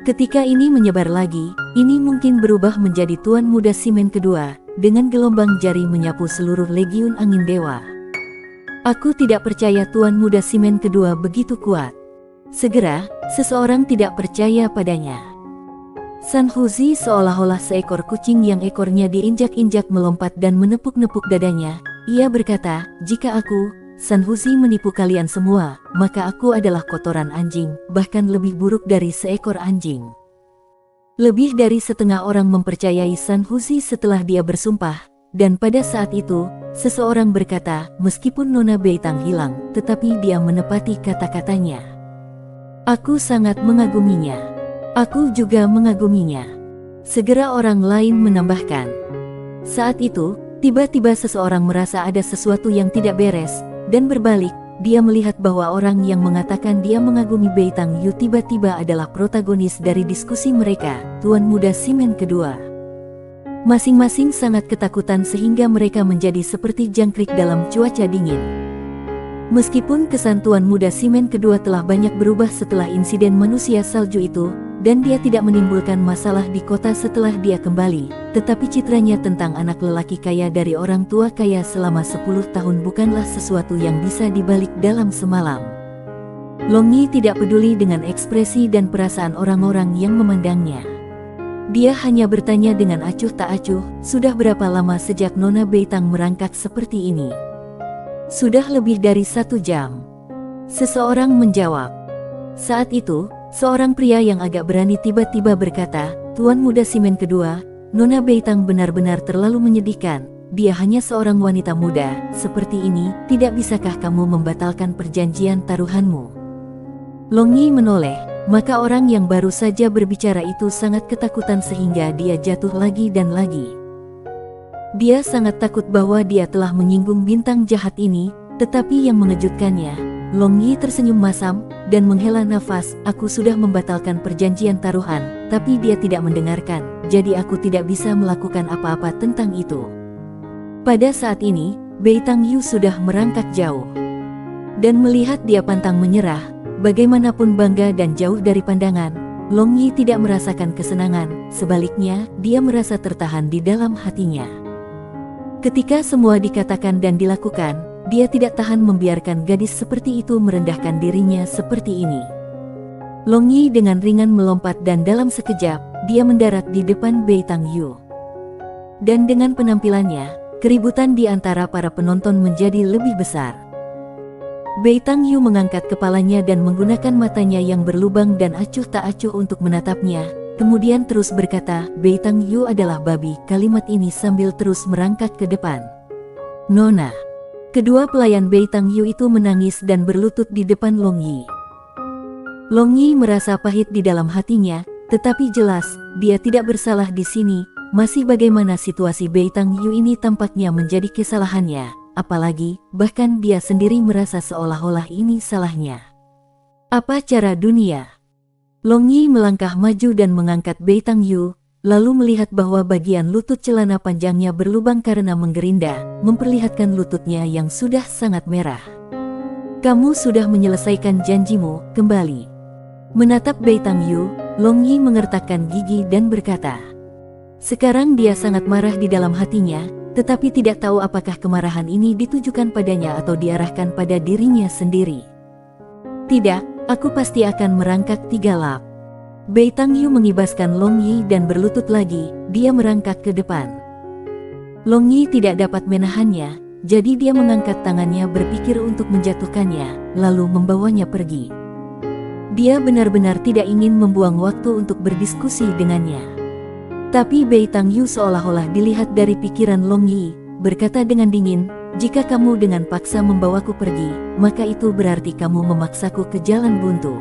Ketika ini menyebar lagi, ini mungkin berubah menjadi Tuan Muda Simen kedua, dengan gelombang jari menyapu seluruh legiun Angin Dewa. Aku tidak percaya Tuan Muda Simen kedua begitu kuat. Segera, seseorang tidak percaya padanya. San Huzi seolah-olah seekor kucing yang ekornya diinjak-injak melompat dan menepuk-nepuk dadanya. Ia berkata, "Jika aku, San Huzi menipu kalian semua, maka aku adalah kotoran anjing, bahkan lebih buruk dari seekor anjing." Lebih dari setengah orang mempercayai San Huzi setelah dia bersumpah, dan pada saat itu, seseorang berkata, "Meskipun Nona Beitang hilang, tetapi dia menepati kata-katanya. Aku sangat mengaguminya. Aku juga mengaguminya." Segera orang lain menambahkan. Saat itu, tiba-tiba seseorang merasa ada sesuatu yang tidak beres, dan berbalik. Dia melihat bahwa orang yang mengatakan dia mengagumi Beitang Yu tiba-tiba adalah protagonis dari diskusi mereka, Tuan Muda Simen kedua. Masing-masing sangat ketakutan sehingga mereka menjadi seperti jangkrik dalam cuaca dingin. Meskipun kesan Tuan Muda Simen kedua telah banyak berubah setelah insiden manusia salju itu, dan dia tidak menimbulkan masalah di kota setelah dia kembali, tetapi citranya tentang anak lelaki kaya dari orang tua kaya selama 10 tahun bukanlah sesuatu yang bisa dibalik dalam semalam. Long Yi tidak peduli dengan ekspresi dan perasaan orang-orang yang memandangnya. Dia hanya bertanya dengan acuh tak acuh, sudah berapa lama sejak Nona Beitang merangkak seperti ini? Sudah lebih dari 1 jam. Seseorang menjawab. Saat itu, seorang pria yang agak berani tiba-tiba berkata, Tuan Muda Simen kedua, Nona Beitang benar-benar terlalu menyedihkan. Dia hanya seorang wanita muda, seperti ini, tidak bisakah kamu membatalkan perjanjian taruhanmu? Long Yi menoleh. Maka orang yang baru saja berbicara itu sangat ketakutan sehingga dia jatuh lagi dan lagi. Dia sangat takut bahwa dia telah menyinggung bintang jahat ini, tetapi yang mengejutkannya, Long Yi tersenyum masam dan menghela nafas. Aku sudah membatalkan perjanjian taruhan, tapi dia tidak mendengarkan, jadi aku tidak bisa melakukan apa-apa tentang itu. Pada saat ini, Beitang Yu sudah merangkak jauh. Dan melihat dia pantang menyerah, bagaimanapun bangga dan jauh dari pandangan, Long Yi tidak merasakan kesenangan, sebaliknya dia merasa tertahan di dalam hatinya. Ketika semua dikatakan dan dilakukan, dia tidak tahan membiarkan gadis seperti itu merendahkan dirinya seperti ini. Long Yi dengan ringan melompat dan dalam sekejap, dia mendarat di depan Beitang Yu. Dan dengan penampilannya, keributan di antara para penonton menjadi lebih besar. Beitang Yu mengangkat kepalanya dan menggunakan matanya yang berlubang dan acuh tak acuh untuk menatapnya, kemudian terus berkata, Beitang Yu adalah babi, kalimat ini sambil terus merangkak ke depan. Nona. Kedua pelayan Beitang Yu itu menangis dan berlutut di depan Long Yi. Long Yi merasa pahit di dalam hatinya, tetapi jelas, dia tidak bersalah di sini, masih bagaimana situasi Beitang Yu ini tampaknya menjadi kesalahannya. Apalagi, bahkan dia sendiri merasa seolah-olah ini salahnya. Apa cara dunia? Long Yi melangkah maju dan mengangkat Beitang Yu, lalu melihat bahwa bagian lutut celana panjangnya berlubang karena menggerinda, memperlihatkan lututnya yang sudah sangat merah. Kamu sudah menyelesaikan janjimu, kembali. Menatap Beitang Yu, Long Yi mengertakkan gigi dan berkata. Sekarang dia sangat marah di dalam hatinya, tetapi tidak tahu apakah kemarahan ini ditujukan padanya atau diarahkan pada dirinya sendiri. Tidak, aku pasti akan merangkak 3 lap. Beitang Yu mengibaskan Long Yi dan berlutut lagi, dia merangkak ke depan. Long Yi tidak dapat menahannya, jadi dia mengangkat tangannya berpikir untuk menjatuhkannya, lalu membawanya pergi. Dia benar-benar tidak ingin membuang waktu untuk berdiskusi dengannya. Tapi Beitang Yu seolah-olah dilihat dari pikiran Long Yi, berkata dengan dingin, jika kamu dengan paksa membawaku pergi, maka itu berarti kamu memaksaku ke jalan buntu.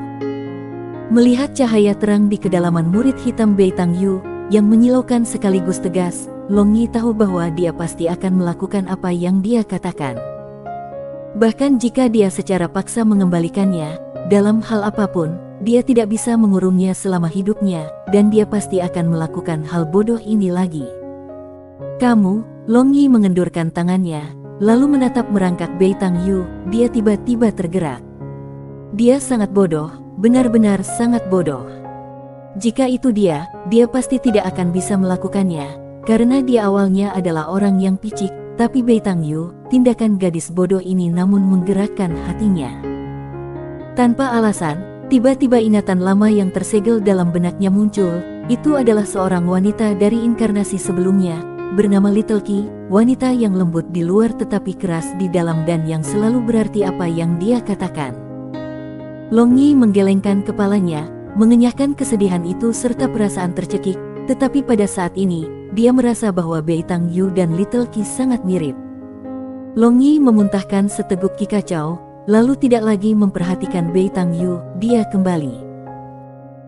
Melihat cahaya terang di kedalaman murid hitam Beitang Yu, yang menyilaukan sekaligus tegas, Long Yi tahu bahwa dia pasti akan melakukan apa yang dia katakan. Bahkan jika dia secara paksa mengembalikannya, dalam hal apapun, dia tidak bisa mengurungnya selama hidupnya, dan dia pasti akan melakukan hal bodoh ini lagi. Kamu, Long Yi mengendurkan tangannya, lalu menatap merangkak Beitang Yu, dia tiba-tiba tergerak. Dia sangat bodoh, benar-benar sangat bodoh. Jika itu dia pasti tidak akan bisa melakukannya, karena dia awalnya adalah orang yang picik, tapi Beitang Yu, tindakan gadis bodoh ini namun menggerakkan hatinya. Tanpa alasan, tiba-tiba ingatan lama yang tersegel dalam benaknya muncul, itu adalah seorang wanita dari inkarnasi sebelumnya, bernama Little Qi, wanita yang lembut di luar tetapi keras di dalam dan yang selalu berarti apa yang dia katakan. Long Yi menggelengkan kepalanya, mengenyahkan kesedihan itu serta perasaan tercekik, tetapi pada saat ini, dia merasa bahwa Beitang Yu dan Little Qi sangat mirip. Long Yi memuntahkan seteguk qi kacau, lalu tidak lagi memperhatikan Beitang Yu, dia kembali.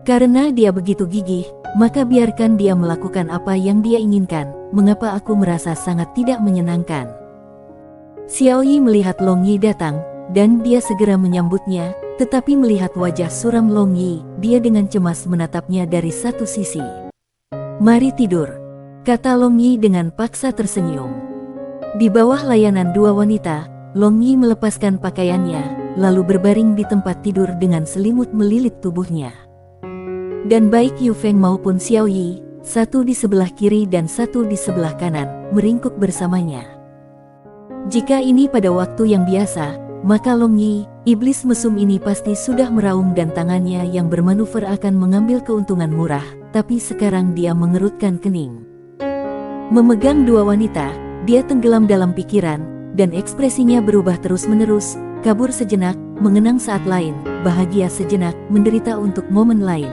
Karena dia begitu gigih, maka biarkan dia melakukan apa yang dia inginkan, mengapa aku merasa sangat tidak menyenangkan. Xiao Yi melihat Long Yi datang, dan dia segera menyambutnya, tetapi melihat wajah suram Long Yi, dia dengan cemas menatapnya dari satu sisi. Mari tidur. kata Long Yi dengan paksa tersenyum. Di bawah layanan dua wanita, Long Yi melepaskan pakaiannya, lalu berbaring di tempat tidur dengan selimut melilit tubuhnya. Dan baik Yu Feng maupun Xiao Yi, satu di sebelah kiri dan satu di sebelah kanan, meringkuk bersamanya. Jika ini pada waktu yang biasa, maka Long Yi, iblis mesum ini pasti sudah meraung dan tangannya yang bermanuver akan mengambil keuntungan murah, tapi sekarang dia mengerutkan kening. Memegang dua wanita, dia tenggelam dalam pikiran, dan ekspresinya berubah terus-menerus, kabur sejenak, mengenang saat lain, bahagia sejenak, menderita untuk momen lain.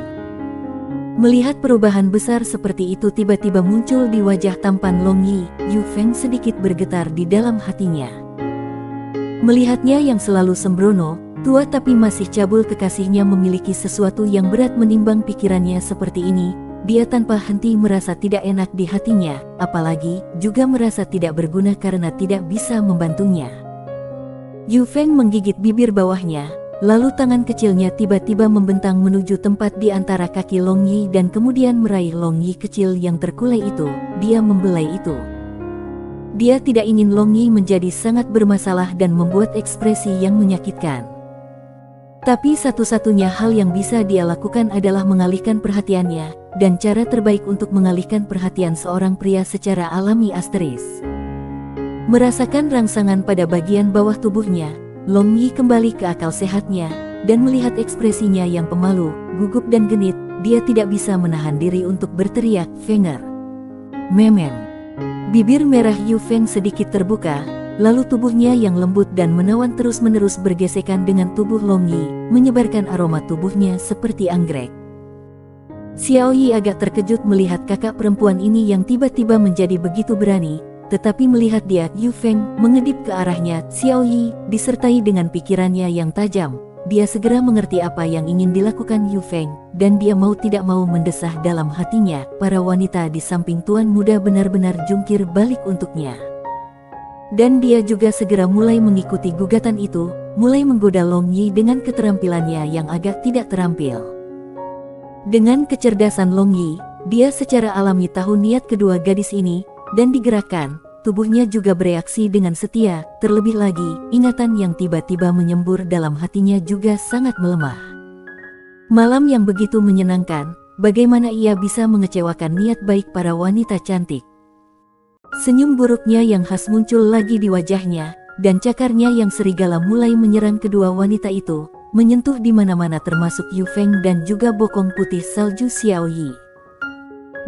Melihat perubahan besar seperti itu tiba-tiba muncul di wajah tampan Long Yi, Yu Feng sedikit bergetar di dalam hatinya. Melihatnya yang selalu sembrono, tua tapi masih cabul kekasihnya memiliki sesuatu yang berat menimbang pikirannya seperti ini, dia tanpa henti merasa tidak enak di hatinya, apalagi juga merasa tidak berguna karena tidak bisa membantunya. Yu Feng menggigit bibir bawahnya, lalu tangan kecilnya tiba-tiba membentang menuju tempat di antara kaki Long Yi dan kemudian meraih Long Yi kecil yang terkulai itu. Dia membelai itu. Dia tidak ingin Long Yi menjadi sangat bermasalah dan membuat ekspresi yang menyakitkan. Tapi satu-satunya hal yang bisa dia lakukan adalah mengalihkan perhatiannya, dan cara terbaik untuk mengalihkan perhatian seorang pria secara alami asteris. Merasakan rangsangan pada bagian bawah tubuhnya, Long Yi kembali ke akal sehatnya, dan melihat ekspresinya yang pemalu, gugup dan genit, dia tidak bisa menahan diri untuk berteriak, "Fenger! Memen!" Bibir merah Yu Feng sedikit terbuka, lalu tubuhnya yang lembut dan menawan terus-menerus bergesekan dengan tubuh Long Yi, menyebarkan aroma tubuhnya seperti anggrek. Xiao Yi agak terkejut melihat kakak perempuan ini yang tiba-tiba menjadi begitu berani, tetapi melihat dia, Yu Feng, mengedip ke arahnya, Xiao Yi, disertai dengan pikirannya yang tajam, dia segera mengerti apa yang ingin dilakukan Yu Feng, dan dia mau tidak mau mendesah dalam hatinya, para wanita di samping tuan muda benar-benar jungkir balik untuknya. Dan dia juga segera mulai mengikuti gugatan itu, mulai menggoda Long Yi dengan keterampilannya yang agak tidak terampil. Dengan kecerdasan Long Yi, dia secara alami tahu niat kedua gadis ini, dan digerakkan, tubuhnya juga bereaksi dengan setia, terlebih lagi, ingatan yang tiba-tiba menyembur dalam hatinya juga sangat melemah. Malam yang begitu menyenangkan, bagaimana ia bisa mengecewakan niat baik para wanita cantik. Senyum buruknya yang khas muncul lagi di wajahnya, dan cakarnya yang serigala mulai menyerang kedua wanita itu, menyentuh di mana-mana termasuk Yu Feng dan juga bokong putih salju Xiao Yi.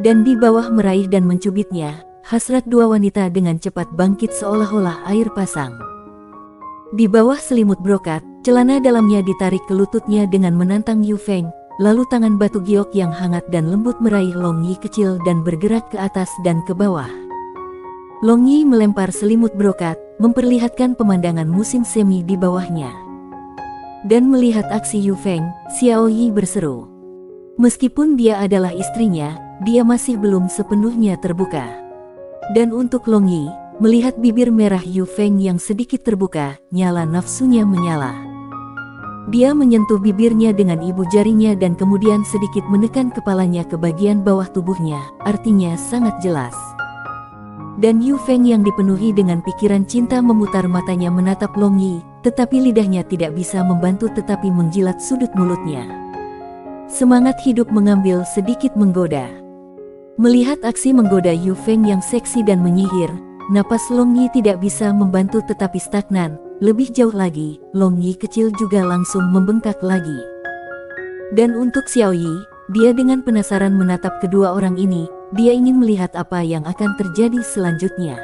Dan di bawah meraih dan mencubitnya, hasrat dua wanita dengan cepat bangkit seolah-olah air pasang. Di bawah selimut brokat, celana dalamnya ditarik ke lututnya dengan menantang Yu Feng, lalu tangan batu giok yang hangat dan lembut meraih Long Yi kecil dan bergerak ke atas dan ke bawah. Long Yi melempar selimut brokat, memperlihatkan pemandangan musim semi di bawahnya. Dan melihat aksi Yu Feng, Xiao Yi berseru. Meskipun dia adalah istrinya, dia masih belum sepenuhnya terbuka. Dan untuk Long Yi, melihat bibir merah Yu Feng yang sedikit terbuka, nyala nafsunya menyala. Dia menyentuh bibirnya dengan ibu jarinya dan kemudian sedikit menekan kepalanya ke bagian bawah tubuhnya, artinya sangat jelas. Dan Yu Feng yang dipenuhi dengan pikiran cinta memutar matanya menatap Long Yi, tetapi lidahnya tidak bisa membantu tetapi menjilat sudut mulutnya. Semangat hidup mengambil sedikit menggoda. Melihat aksi menggoda Yu Feng yang seksi dan menyihir, napas Long Yi tidak bisa membantu tetapi stagnan. Lebih jauh lagi, Long Yi kecil juga langsung membengkak lagi. Dan untuk Xiao Yi, dia dengan penasaran menatap kedua orang ini, dia ingin melihat apa yang akan terjadi selanjutnya.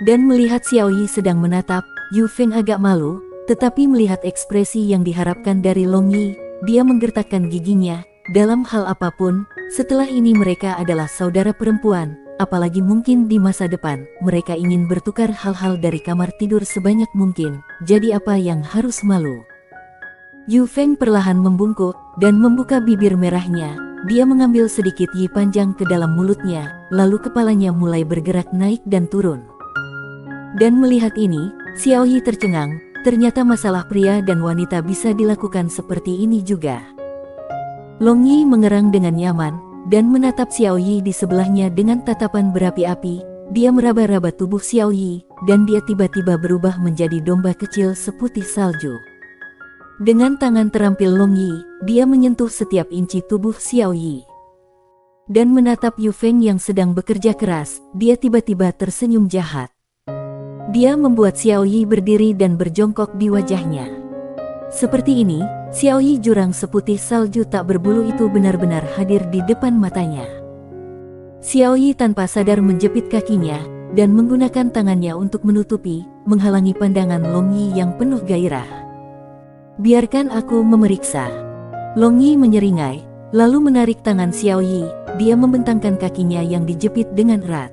Dan melihat Xiao Yi sedang menatap, Yu Feng agak malu, tetapi melihat ekspresi yang diharapkan dari Long Yi, dia menggertakkan giginya. Dalam hal apapun, setelah ini mereka adalah saudara perempuan, apalagi mungkin di masa depan, mereka ingin bertukar hal-hal dari kamar tidur sebanyak mungkin, jadi apa yang harus malu? Yu Feng perlahan membungkuk, dan membuka bibir merahnya, dia mengambil sedikit yi panjang ke dalam mulutnya, lalu kepalanya mulai bergerak naik dan turun. Dan melihat ini, Xiao Yi tercengang, ternyata masalah pria dan wanita bisa dilakukan seperti ini juga. Long Yi mengerang dengan nyaman, dan menatap Xiao Yi di sebelahnya dengan tatapan berapi-api. Dia meraba-raba tubuh Xiao Yi, dan dia tiba-tiba berubah menjadi domba kecil seputih salju. Dengan tangan terampil Long Yi, dia menyentuh setiap inci tubuh Xiao Yi. Dan menatap Yu Feng yang sedang bekerja keras, dia tiba-tiba tersenyum jahat. Dia membuat Xiao Yi berdiri dan berjongkok di wajahnya. Seperti ini, Xiao Yi jurang seputih salju tak berbulu itu benar-benar hadir di depan matanya. Xiao Yi tanpa sadar menjepit kakinya, dan menggunakan tangannya untuk menutupi, menghalangi pandangan Long Yi yang penuh gairah. Biarkan aku memeriksa. Long Yi menyeringai, lalu menarik tangan Xiao Yi, dia membentangkan kakinya yang dijepit dengan erat.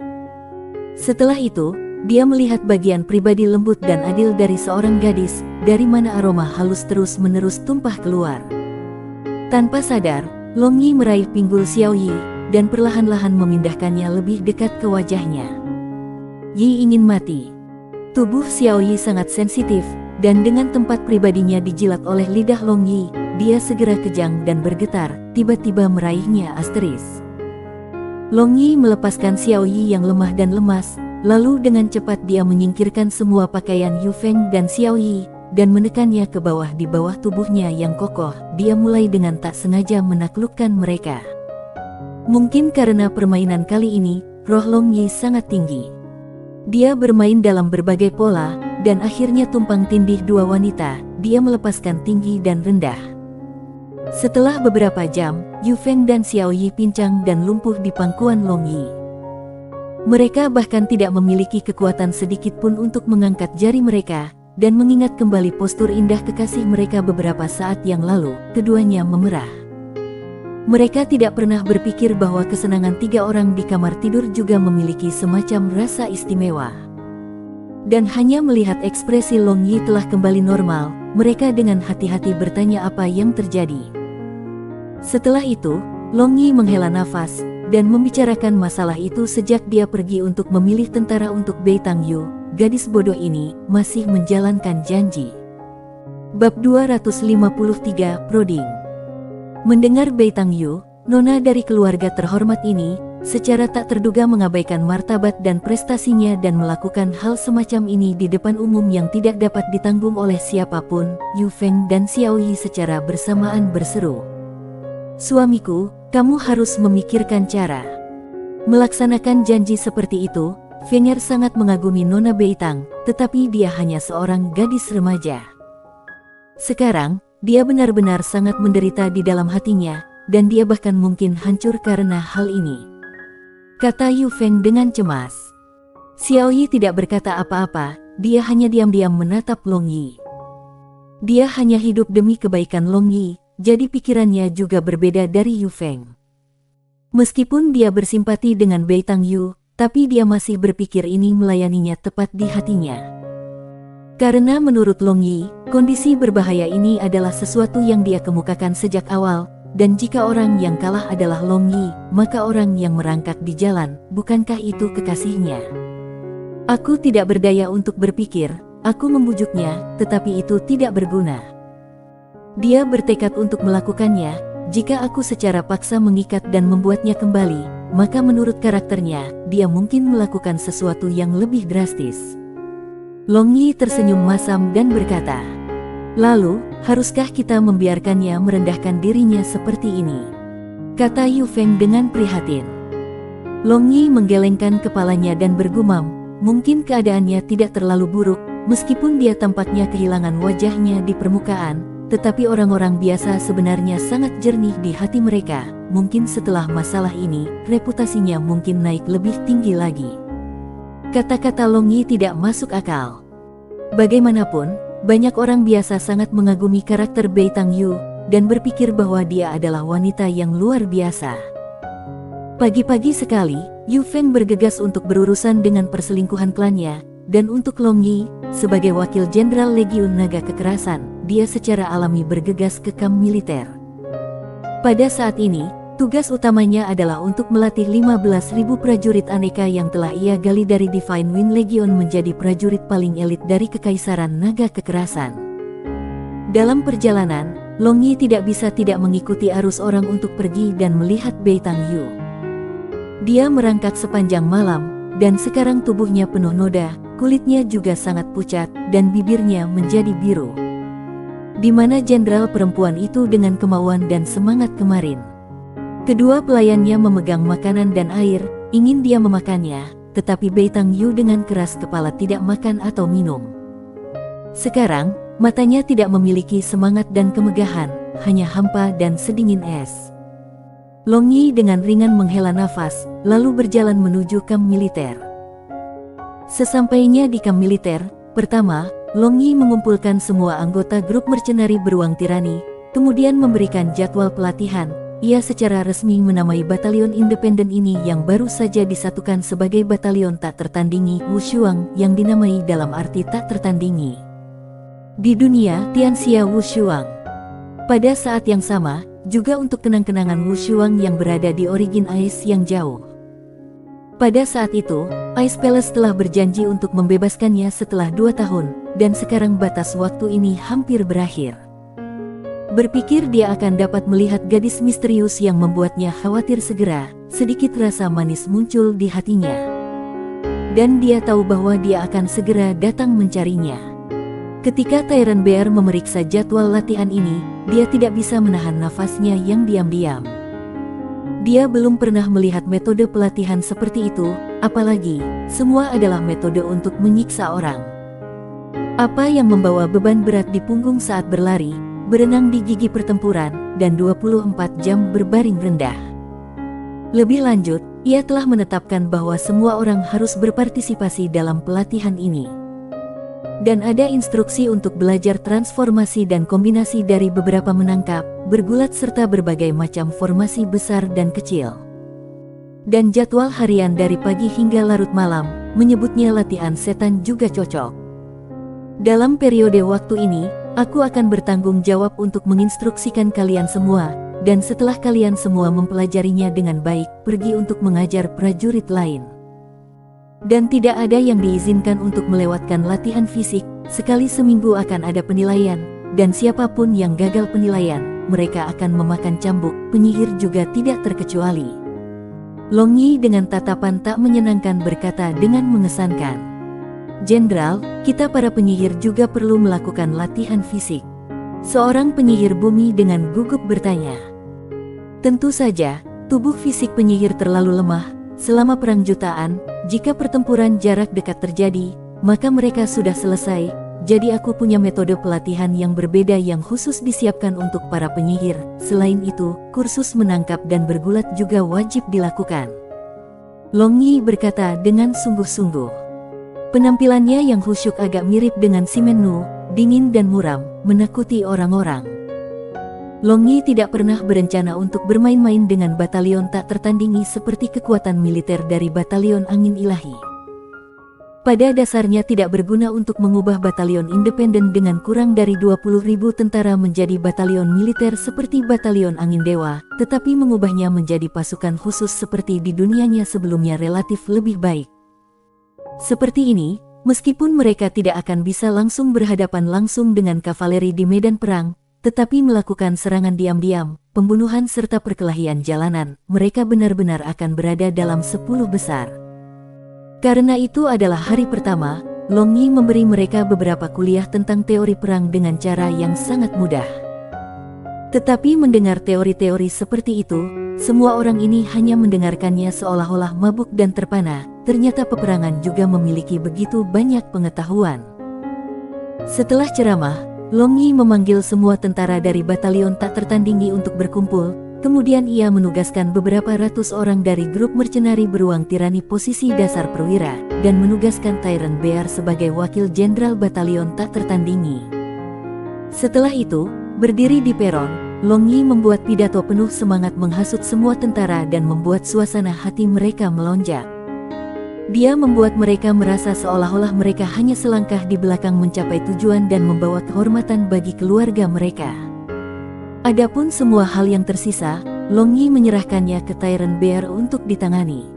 Setelah itu, dia melihat bagian pribadi lembut dan adil dari seorang gadis, dari mana aroma halus terus-menerus tumpah keluar. Tanpa sadar, Long Yi meraih pinggul Xiao Yi, dan perlahan-lahan memindahkannya lebih dekat ke wajahnya. Yi ingin mati. Tubuh Xiao Yi sangat sensitif, dan dengan tempat pribadinya dijilat oleh lidah Long Yi, dia segera kejang dan bergetar, tiba-tiba meraihnya asteris. Long Yi melepaskan Xiao Yi yang lemah dan lemas, lalu dengan cepat dia menyingkirkan semua pakaian Yu Feng dan Xiao Yi, dan menekannya ke bawah di bawah tubuhnya yang kokoh. Dia mulai dengan tak sengaja menaklukkan mereka. Mungkin karena permainan kali ini, roh Long Yi sangat tinggi. Dia bermain dalam berbagai pola, dan akhirnya tumpang tindih dua wanita. Dia melepaskan tinggi dan rendah. Setelah beberapa jam, Yu Feng dan Xiao Yi pincang dan lumpuh di pangkuan Long Yi. Mereka bahkan tidak memiliki kekuatan sedikit pun untuk mengangkat jari mereka, dan mengingat kembali postur indah kekasih mereka beberapa saat yang lalu, keduanya memerah. Mereka tidak pernah berpikir bahwa kesenangan tiga orang di kamar tidur juga memiliki semacam rasa istimewa. Dan hanya melihat ekspresi Long Yi telah kembali normal, mereka dengan hati-hati bertanya apa yang terjadi. Setelah itu, Long Yi menghela nafas, dan membicarakan masalah itu sejak dia pergi untuk memilih tentara untuk Bei Tang Yu. Gadis bodoh ini masih menjalankan janji. Bab 253 Proding. Mendengar Bei Tang Yu, nona dari keluarga terhormat ini, secara tak terduga mengabaikan martabat dan prestasinya dan melakukan hal semacam ini di depan umum yang tidak dapat ditanggung oleh siapapun. Yu Feng dan Xiao Yi secara bersamaan berseru, "Suamiku, kamu harus memikirkan cara melaksanakan janji seperti itu." Fenger sangat mengagumi Nona Bei Tang, tetapi dia hanya seorang gadis remaja. Sekarang, dia benar-benar sangat menderita di dalam hatinya, dan dia bahkan mungkin hancur karena hal ini, kata Yu Feng dengan cemas. Xiao Yi tidak berkata apa-apa, dia hanya diam-diam menatap Long Yi. Dia hanya hidup demi kebaikan Long Yi, jadi pikirannya juga berbeda dari Yu Feng. Meskipun dia bersimpati dengan Bei Tang Yu, tapi dia masih berpikir ini melayaninya tepat di hatinya. Karena menurut Long Yi, kondisi berbahaya ini adalah sesuatu yang dia kemukakan sejak awal, dan jika orang yang kalah adalah Long Yi, maka orang yang merangkak di jalan, bukankah itu kekasihnya? Aku tidak berdaya untuk berpikir, aku membujuknya, tetapi itu tidak berguna. Dia bertekad untuk melakukannya. Jika aku secara paksa mengikat dan membuatnya kembali, maka menurut karakternya, dia mungkin melakukan sesuatu yang lebih drastis. Long Yi tersenyum masam dan berkata, "Lalu, haruskah kita membiarkannya merendahkan dirinya seperti ini?" kata Yu Feng dengan prihatin. Long Yi menggelengkan kepalanya dan bergumam, mungkin keadaannya tidak terlalu buruk, meskipun dia tampaknya kehilangan wajahnya di permukaan. Tetapi orang-orang biasa sebenarnya sangat jernih di hati mereka. Mungkin setelah masalah ini, reputasinya mungkin naik lebih tinggi lagi. Kata-kata Long Yi tidak masuk akal. Bagaimanapun, banyak orang biasa sangat mengagumi karakter Bei Tang Yu, dan berpikir bahwa dia adalah wanita yang luar biasa. Pagi-pagi sekali, Yu Feng bergegas untuk berurusan dengan perselingkuhan klannya, dan untuk Long Yi, sebagai wakil jenderal Legiun Naga Kekerasan, dia secara alami bergegas ke kamp militer. Pada saat ini, tugas utamanya adalah untuk melatih 15.000 prajurit aneka yang telah ia gali dari Divine Wind Legion menjadi prajurit paling elit dari Kekaisaran Naga Kekerasan. Dalam perjalanan, Long Yi tidak bisa tidak mengikuti arus orang untuk pergi dan melihat Beitang Yu. Dia merangkak sepanjang malam, dan sekarang tubuhnya penuh noda, kulitnya juga sangat pucat, dan bibirnya menjadi biru. Di mana jenderal perempuan itu dengan kemauan dan semangat kemarin. Kedua pelayannya memegang makanan dan air, ingin dia memakannya, tetapi Beitang Yu dengan keras kepala tidak makan atau minum. Sekarang, matanya tidak memiliki semangat dan kemegahan, hanya hampa dan sedingin es. Long Yi dengan ringan menghela nafas, lalu berjalan menuju kamp militer. Sesampainya di kamp militer, pertama, Long Yi mengumpulkan semua anggota grup mercenari beruang tirani, kemudian memberikan jadwal pelatihan. Ia secara resmi menamai batalion independen ini yang baru saja disatukan sebagai batalion tak tertandingi Wushuang yang dinamai dalam arti tak tertandingi di dunia, Tianxia Wushuang. Pada saat yang sama, juga untuk kenang-kenangan Wushuang yang berada di origin Ice yang jauh. Pada saat itu, Ice Palace telah berjanji untuk membebaskannya setelah 2 tahun, dan sekarang batas waktu ini hampir berakhir. Berpikir dia akan dapat melihat gadis misterius yang membuatnya khawatir segera, sedikit rasa manis muncul di hatinya. Dan dia tahu bahwa dia akan segera datang mencarinya. Ketika Tyrant Bear memeriksa jadwal latihan ini, dia tidak bisa menahan nafasnya yang diam-diam. Dia belum pernah melihat metode pelatihan seperti itu, apalagi, semua adalah metode untuk menyiksa orang. Apa yang membawa beban berat di punggung saat berlari, berenang di gigi pertempuran, dan 24 jam berbaring rendah. Lebih lanjut, ia telah menetapkan bahwa semua orang harus berpartisipasi dalam pelatihan ini. Dan ada instruksi untuk belajar transformasi dan kombinasi dari beberapa menangkap, bergulat serta berbagai macam formasi besar dan kecil. Dan jadwal harian dari pagi hingga larut malam, menyebutnya latihan setan juga cocok. Dalam periode waktu ini, aku akan bertanggung jawab untuk menginstruksikan kalian semua, dan setelah kalian semua mempelajarinya dengan baik, pergi untuk mengajar prajurit lain. Dan tidak ada yang diizinkan untuk melewatkan latihan fisik, sekali seminggu akan ada penilaian, dan siapapun yang gagal penilaian, mereka akan memakan cambuk, penyihir juga tidak terkecuali. Long Yi dengan tatapan tak menyenangkan berkata dengan mengesankan. Jenderal, kita para penyihir juga perlu melakukan latihan fisik. Seorang penyihir bumi dengan gugup bertanya. Tentu saja, tubuh fisik penyihir terlalu lemah. Selama perang jutaan, jika pertempuran jarak dekat terjadi, maka mereka sudah selesai. Jadi aku punya metode pelatihan yang berbeda yang khusus disiapkan untuk para penyihir. Selain itu, kursus menangkap dan bergulat juga wajib dilakukan. Long Yi berkata dengan sungguh-sungguh. Penampilannya yang khusyuk agak mirip dengan si Mennu, dingin dan muram, menakuti orang-orang. Long Yi tidak pernah berencana untuk bermain-main dengan batalion tak tertandingi seperti kekuatan militer dari batalion angin ilahi. Pada dasarnya tidak berguna untuk mengubah batalion independen dengan kurang dari 20.000 tentara menjadi batalion militer seperti batalion angin dewa, tetapi mengubahnya menjadi pasukan khusus seperti di dunianya sebelumnya relatif lebih baik. Seperti ini, meskipun mereka tidak akan bisa langsung berhadapan langsung dengan kavaleri di medan perang, tetapi melakukan serangan diam-diam, pembunuhan serta perkelahian jalanan, mereka benar-benar akan berada dalam 10 besar. Karena itu adalah hari pertama, Long Yi memberi mereka beberapa kuliah tentang teori perang dengan cara yang sangat mudah. Tetapi mendengar teori-teori seperti itu, semua orang ini hanya mendengarkannya seolah-olah mabuk dan terpana. Ternyata peperangan juga memiliki begitu banyak pengetahuan. Setelah ceramah, Long Yi memanggil semua tentara dari batalion tak tertandingi untuk berkumpul, kemudian ia menugaskan beberapa ratus orang dari grup mercenari beruang tirani posisi dasar perwira, dan menugaskan Tyrant Bear sebagai wakil jenderal batalion tak tertandingi. Setelah itu, berdiri di peron, Long Yi membuat pidato penuh semangat menghasut semua tentara dan membuat suasana hati mereka melonjak. Dia membuat mereka merasa seolah-olah mereka hanya selangkah di belakang mencapai tujuan dan membawa kehormatan bagi keluarga mereka. Adapun semua hal yang tersisa, Long Yi menyerahkannya ke Tyrant Bear untuk ditangani.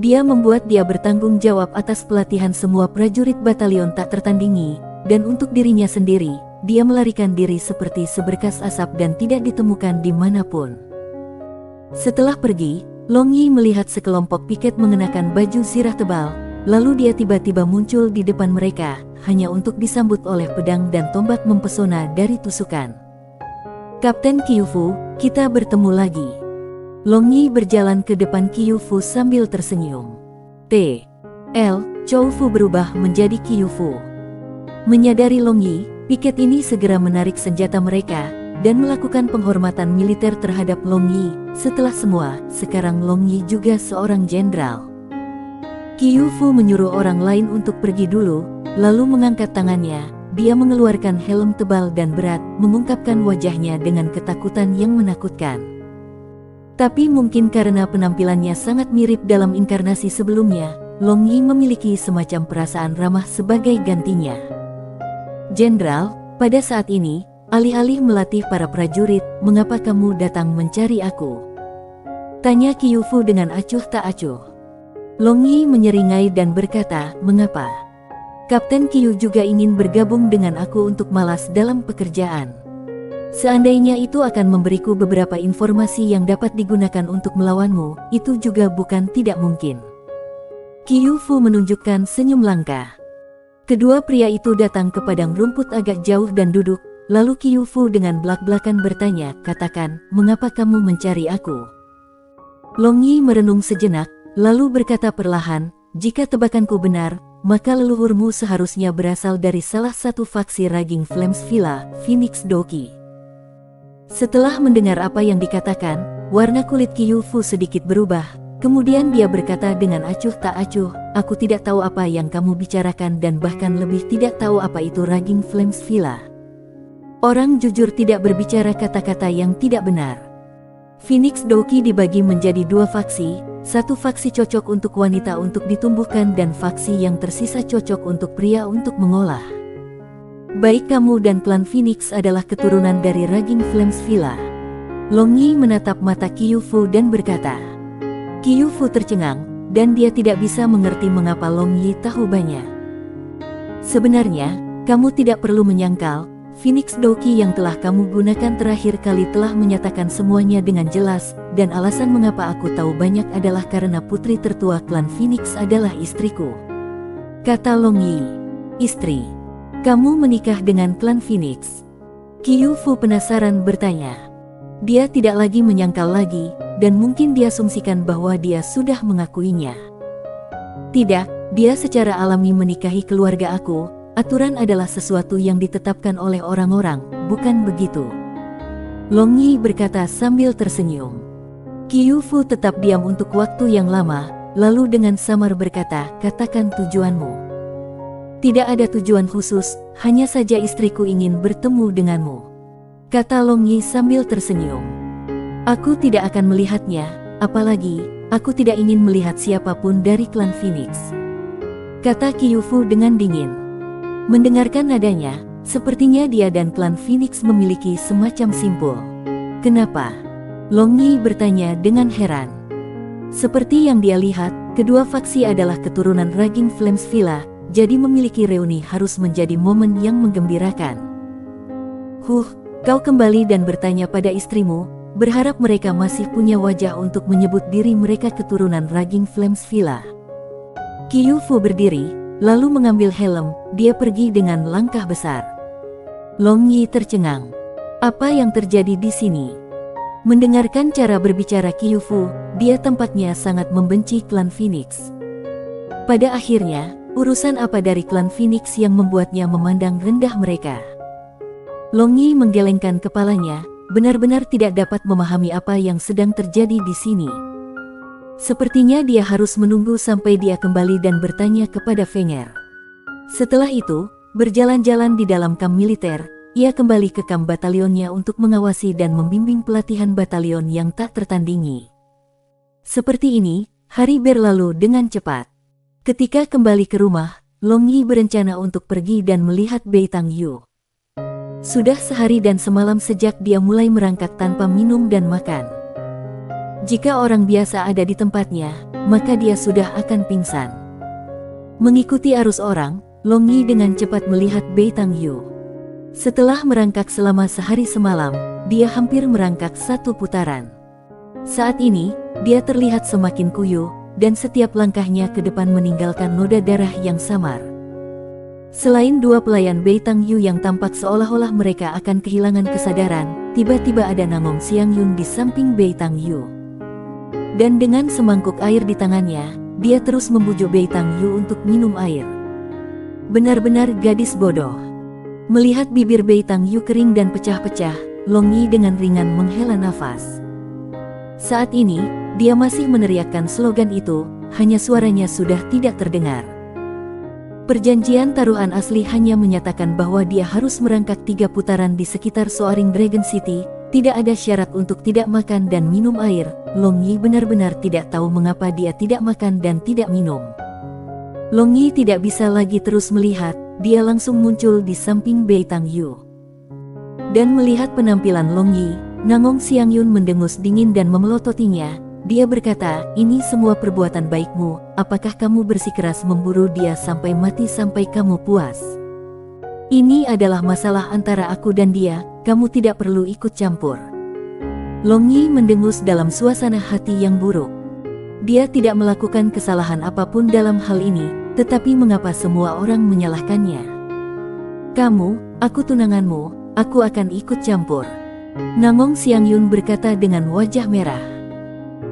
Dia membuat dia bertanggung jawab atas pelatihan semua prajurit batalion tak tertandingi, dan untuk dirinya sendiri, dia melarikan diri seperti seberkas asap dan tidak ditemukan dimanapun. Setelah pergi, Long Yi melihat sekelompok piket mengenakan baju zirah tebal, lalu dia tiba-tiba muncul di depan mereka, hanya untuk disambut oleh pedang dan tombak mempesona dari tusukan. Kapten Qiufu, kita bertemu lagi. Long Yi berjalan ke depan Qiufu sambil tersenyum. Qiufu berubah menjadi Qiufu. Menyadari Long Yi, piket ini segera menarik senjata mereka dan melakukan penghormatan militer terhadap Long Yi. Setelah semua, sekarang Long Yi juga seorang jenderal. Qiufu menyuruh orang lain untuk pergi dulu, lalu mengangkat tangannya. Dia mengeluarkan helm tebal dan berat, mengungkapkan wajahnya dengan ketakutan yang menakutkan. Tapi mungkin karena penampilannya sangat mirip dalam inkarnasi sebelumnya, Long Yi memiliki semacam perasaan ramah sebagai gantinya. Jenderal, pada saat ini, alih-alih melatih para prajurit, mengapa kamu datang mencari aku? Tanya Qiufu dengan acuh tak acuh. Long Yi menyeringai dan berkata, mengapa? Kapten Qiu juga ingin bergabung dengan aku untuk malas dalam pekerjaan. Seandainya itu akan memberiku beberapa informasi yang dapat digunakan untuk melawanmu, itu juga bukan tidak mungkin. Qiufu menunjukkan senyum langka. Kedua pria itu datang ke padang rumput agak jauh dan duduk, lalu Qiufu dengan belak-belakan bertanya, katakan, mengapa kamu mencari aku? Long Yi merenung sejenak, lalu berkata perlahan, jika tebakanku benar, maka leluhurmu seharusnya berasal dari salah satu faksi Raging Flames Villa, Phoenix Doki. Setelah mendengar apa yang dikatakan, warna kulit Qiufu sedikit berubah, kemudian dia berkata dengan acuh tak acuh, aku tidak tahu apa yang kamu bicarakan dan bahkan lebih tidak tahu apa itu Raging Flames Villa. Orang jujur tidak berbicara kata-kata yang tidak benar. Phoenix Doki dibagi menjadi dua faksi, satu faksi cocok untuk wanita untuk ditumbuhkan dan faksi yang tersisa cocok untuk pria untuk mengolah. Baik kamu dan klan Phoenix adalah keturunan dari Raging Flames Villa. Long Yi menatap mata Qiufu dan berkata. Qiufu tercengang, dan dia tidak bisa mengerti mengapa Long Yi tahu banyak. Sebenarnya, kamu tidak perlu menyangkal, Phoenix Doki yang telah kamu gunakan terakhir kali telah menyatakan semuanya dengan jelas, dan alasan mengapa aku tahu banyak adalah karena putri tertua klan Phoenix adalah istriku. Kata Long Yi. Istri? Kamu menikah dengan klan Phoenix? Qiufu penasaran bertanya. Dia tidak lagi menyangkal lagi, dan mungkin dia asumsikan bahwa dia sudah mengakuinya. Tidak, dia secara alami menikahi keluarga aku. Aturan adalah sesuatu yang ditetapkan oleh orang-orang, bukan begitu? Long Yi berkata sambil tersenyum. Qiufu tetap diam untuk waktu yang lama, lalu dengan samar berkata, katakan tujuanmu. Tidak ada tujuan khusus, hanya saja istriku ingin bertemu denganmu. Kata Long Yi sambil tersenyum. Aku tidak akan melihatnya, apalagi, aku tidak ingin melihat siapapun dari klan Phoenix. Kata Qiufu dengan dingin. Mendengarkan nadanya, sepertinya dia dan klan Phoenix memiliki semacam simpul. Kenapa? Long Yi bertanya dengan heran. Seperti yang dia lihat, kedua faksi adalah keturunan Raging Flames Villa, jadi memiliki reuni harus menjadi momen yang menggembirakan. Kau kembali dan bertanya pada istrimu, berharap mereka masih punya wajah untuk menyebut diri mereka keturunan Raging Flames Villa. Qiufu berdiri, lalu mengambil helm, dia pergi dengan langkah besar. Long Yi tercengang. Apa yang terjadi di sini? Mendengarkan cara berbicara Qiufu, dia tampaknya sangat membenci klan Phoenix. Pada akhirnya, urusan apa dari klan Phoenix yang membuatnya memandang rendah mereka? Long Yi menggelengkan kepalanya, benar-benar tidak dapat memahami apa yang sedang terjadi di sini. Sepertinya dia harus menunggu sampai dia kembali dan bertanya kepada Fenger. Setelah itu, berjalan-jalan di dalam kamp militer, ia kembali ke kamp batalionnya untuk mengawasi dan membimbing pelatihan batalion yang tak tertandingi. Seperti ini, hari berlalu dengan cepat. Ketika kembali ke rumah, Long Yi berencana untuk pergi dan melihat Beitang Yu. Sudah sehari dan semalam sejak dia mulai merangkak tanpa minum dan makan. Jika orang biasa ada di tempatnya, maka dia sudah akan pingsan. Mengikuti arus orang, Long Yi dengan cepat melihat Beitang Yu. Setelah merangkak selama sehari semalam, dia hampir merangkak 1 putaran. Saat ini, dia terlihat semakin kuyuh, dan setiap langkahnya ke depan meninggalkan noda darah yang samar. Selain 2 pelayan Bei Tang Yu yang tampak seolah-olah mereka akan kehilangan kesadaran, tiba-tiba ada Nangong Xiangyun di samping Bei Tang Yu. Dan dengan semangkuk air di tangannya, dia terus membujuk Bei Tang Yu untuk minum air. Benar-benar gadis bodoh. Melihat bibir Bei Tang Yu kering dan pecah-pecah, Long Yi dengan ringan menghela nafas. Saat ini, dia masih meneriakkan slogan itu, hanya suaranya sudah tidak terdengar. Perjanjian taruhan asli hanya menyatakan bahwa dia harus merangkak 3 putaran di sekitar Soaring Dragon City, tidak ada syarat untuk tidak makan dan minum air. Long Yi benar-benar tidak tahu mengapa dia tidak makan dan tidak minum. Long Yi tidak bisa lagi terus melihat, dia langsung muncul di samping Bei Tang Yu. Dan melihat penampilan Long Yi, Nangong Xiangyun mendengus dingin dan memelototinya. Dia berkata, "Ini semua perbuatan baikmu, apakah kamu bersikeras memburu dia sampai mati sampai kamu puas? Ini adalah masalah antara aku dan dia, kamu tidak perlu ikut campur." Long Yi mendengus dalam suasana hati yang buruk. Dia tidak melakukan kesalahan apapun dalam hal ini, tetapi mengapa semua orang menyalahkannya? "Kamu, aku tunanganmu, aku akan ikut campur." Nangong Xiangyun berkata dengan wajah merah.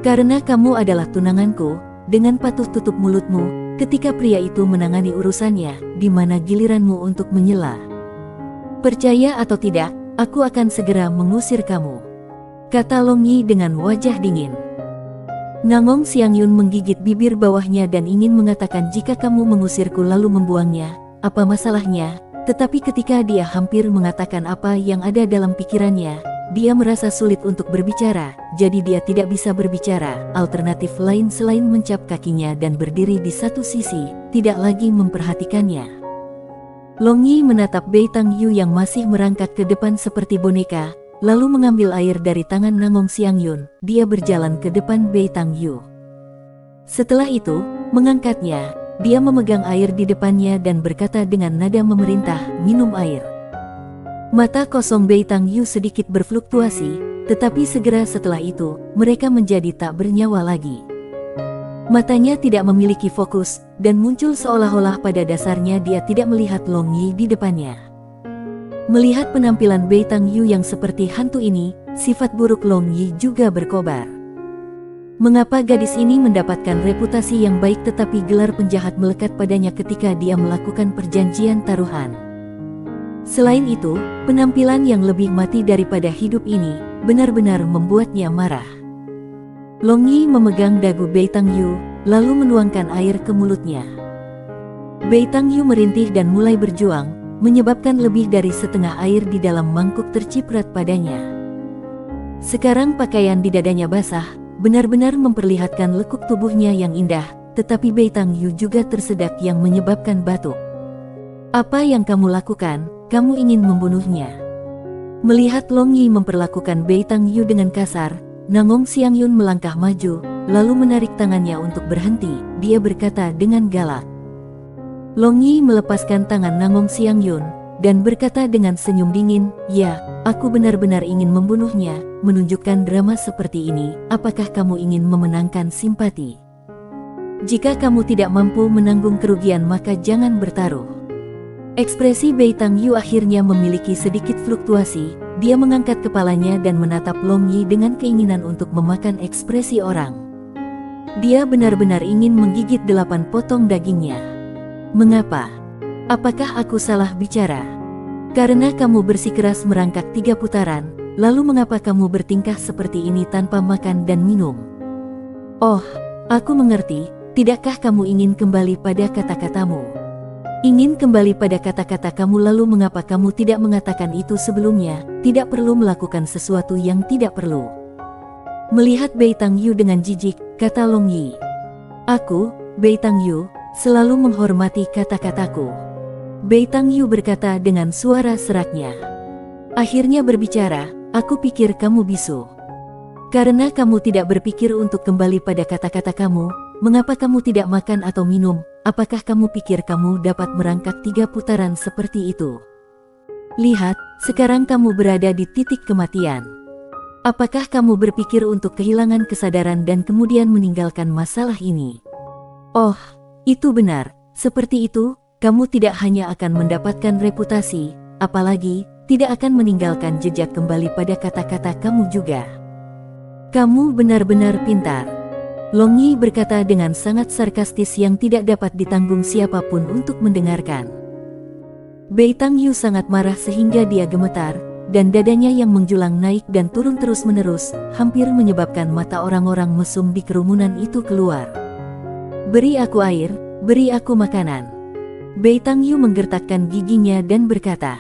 "Karena kamu adalah tunanganku," dengan patuh tutup mulutmu, ketika pria itu menangani urusannya, di mana giliranmu untuk menyela. "Percaya atau tidak, aku akan segera mengusir kamu," kata Long Yi dengan wajah dingin. Nangong Xiangyun menggigit bibir bawahnya dan ingin mengatakan, "Jika kamu mengusirku lalu membuangnya, apa masalahnya?" Tetapi ketika dia hampir mengatakan apa yang ada dalam pikirannya, dia merasa sulit untuk berbicara, jadi dia tidak bisa berbicara. Alternatif lain selain mencap kakinya dan berdiri di satu sisi, tidak lagi memperhatikannya. Long Yi menatap Bei Tang Yu yang masih merangkak ke depan seperti boneka, lalu mengambil air dari tangan Nangong Xiangyun. Dia berjalan ke depan Bei Tang Yu. Setelah itu, mengangkatnya, dia memegang air di depannya dan berkata dengan nada memerintah, "Minum air." Mata kosong Bei Tang Yu sedikit berfluktuasi, tetapi segera setelah itu, mereka menjadi tak bernyawa lagi. Matanya tidak memiliki fokus, dan muncul seolah-olah pada dasarnya dia tidak melihat Long Yi di depannya. Melihat penampilan Bei Tang Yu yang seperti hantu ini, sifat buruk Long Yi juga berkobar. Mengapa gadis ini mendapatkan reputasi yang baik tetapi gelar penjahat melekat padanya ketika dia melakukan perjanjian taruhan? Selain itu, penampilan yang lebih mati daripada hidup ini, benar-benar membuatnya marah. Long Yi memegang dagu Bei Tang Yu, lalu menuangkan air ke mulutnya. Bei Tang Yu merintih dan mulai berjuang, menyebabkan lebih dari setengah air di dalam mangkuk terciprat padanya. Sekarang pakaian di dadanya basah, benar-benar memperlihatkan lekuk tubuhnya yang indah, tetapi Bei Tang Yu juga tersedak yang menyebabkan batuk. "Apa yang kamu lakukan? Kamu ingin membunuhnya?" Melihat Long Yi memperlakukan Bei Tang Yu dengan kasar, Nangong Xiangyun melangkah maju, lalu menarik tangannya untuk berhenti. Dia berkata dengan galak. Long Yi melepaskan tangan Nangong Xiangyun, dan berkata dengan senyum dingin, "Ya, aku benar-benar ingin membunuhnya." Menunjukkan drama seperti ini, apakah kamu ingin memenangkan simpati? Jika kamu tidak mampu menanggung kerugian maka jangan bertaruh. Ekspresi Bei Tang Yu akhirnya memiliki sedikit fluktuasi, dia mengangkat kepalanya dan menatap Long Yi dengan keinginan untuk memakan ekspresi orang. Dia benar-benar ingin menggigit 8 potong dagingnya. "Mengapa? Apakah aku salah bicara? Karena kamu bersikeras merangkak 3 putaran, lalu mengapa kamu bertingkah seperti ini tanpa makan dan minum?" "Oh, aku mengerti, tidakkah kamu ingin kembali pada kata-katamu? Ingin kembali pada kata-kata kamu lalu mengapa kamu tidak mengatakan itu sebelumnya? Tidak perlu melakukan sesuatu yang tidak perlu." Melihat Bei Tang Yu dengan jijik, kata Long Yi, "Aku, Bei Tang Yu, selalu menghormati kata-kataku." Bei Tang Yu berkata dengan suara seraknya. Akhirnya berbicara, "Aku pikir kamu bisu. Karena kamu tidak berpikir untuk kembali pada kata-kata kamu, mengapa kamu tidak makan atau minum? Apakah kamu pikir kamu dapat merangkak 3 putaran seperti itu?" Lihat, sekarang kamu berada di titik kematian. Apakah kamu berpikir untuk kehilangan kesadaran dan kemudian meninggalkan masalah ini? Oh, itu benar. Seperti itu, kamu tidak hanya akan mendapatkan reputasi, apalagi tidak akan meninggalkan jejak kembali pada kata-kata kamu juga. Kamu benar-benar pintar. Long Yi berkata dengan sangat sarkastis yang tidak dapat ditanggung siapapun untuk mendengarkan. Bei Tang Yu sangat marah sehingga dia gemetar, dan dadanya yang menjulang naik dan turun terus-menerus, hampir menyebabkan mata orang-orang mesum di kerumunan itu keluar. Beri aku air, beri aku makanan. Bei Tang Yu menggertakkan giginya dan berkata.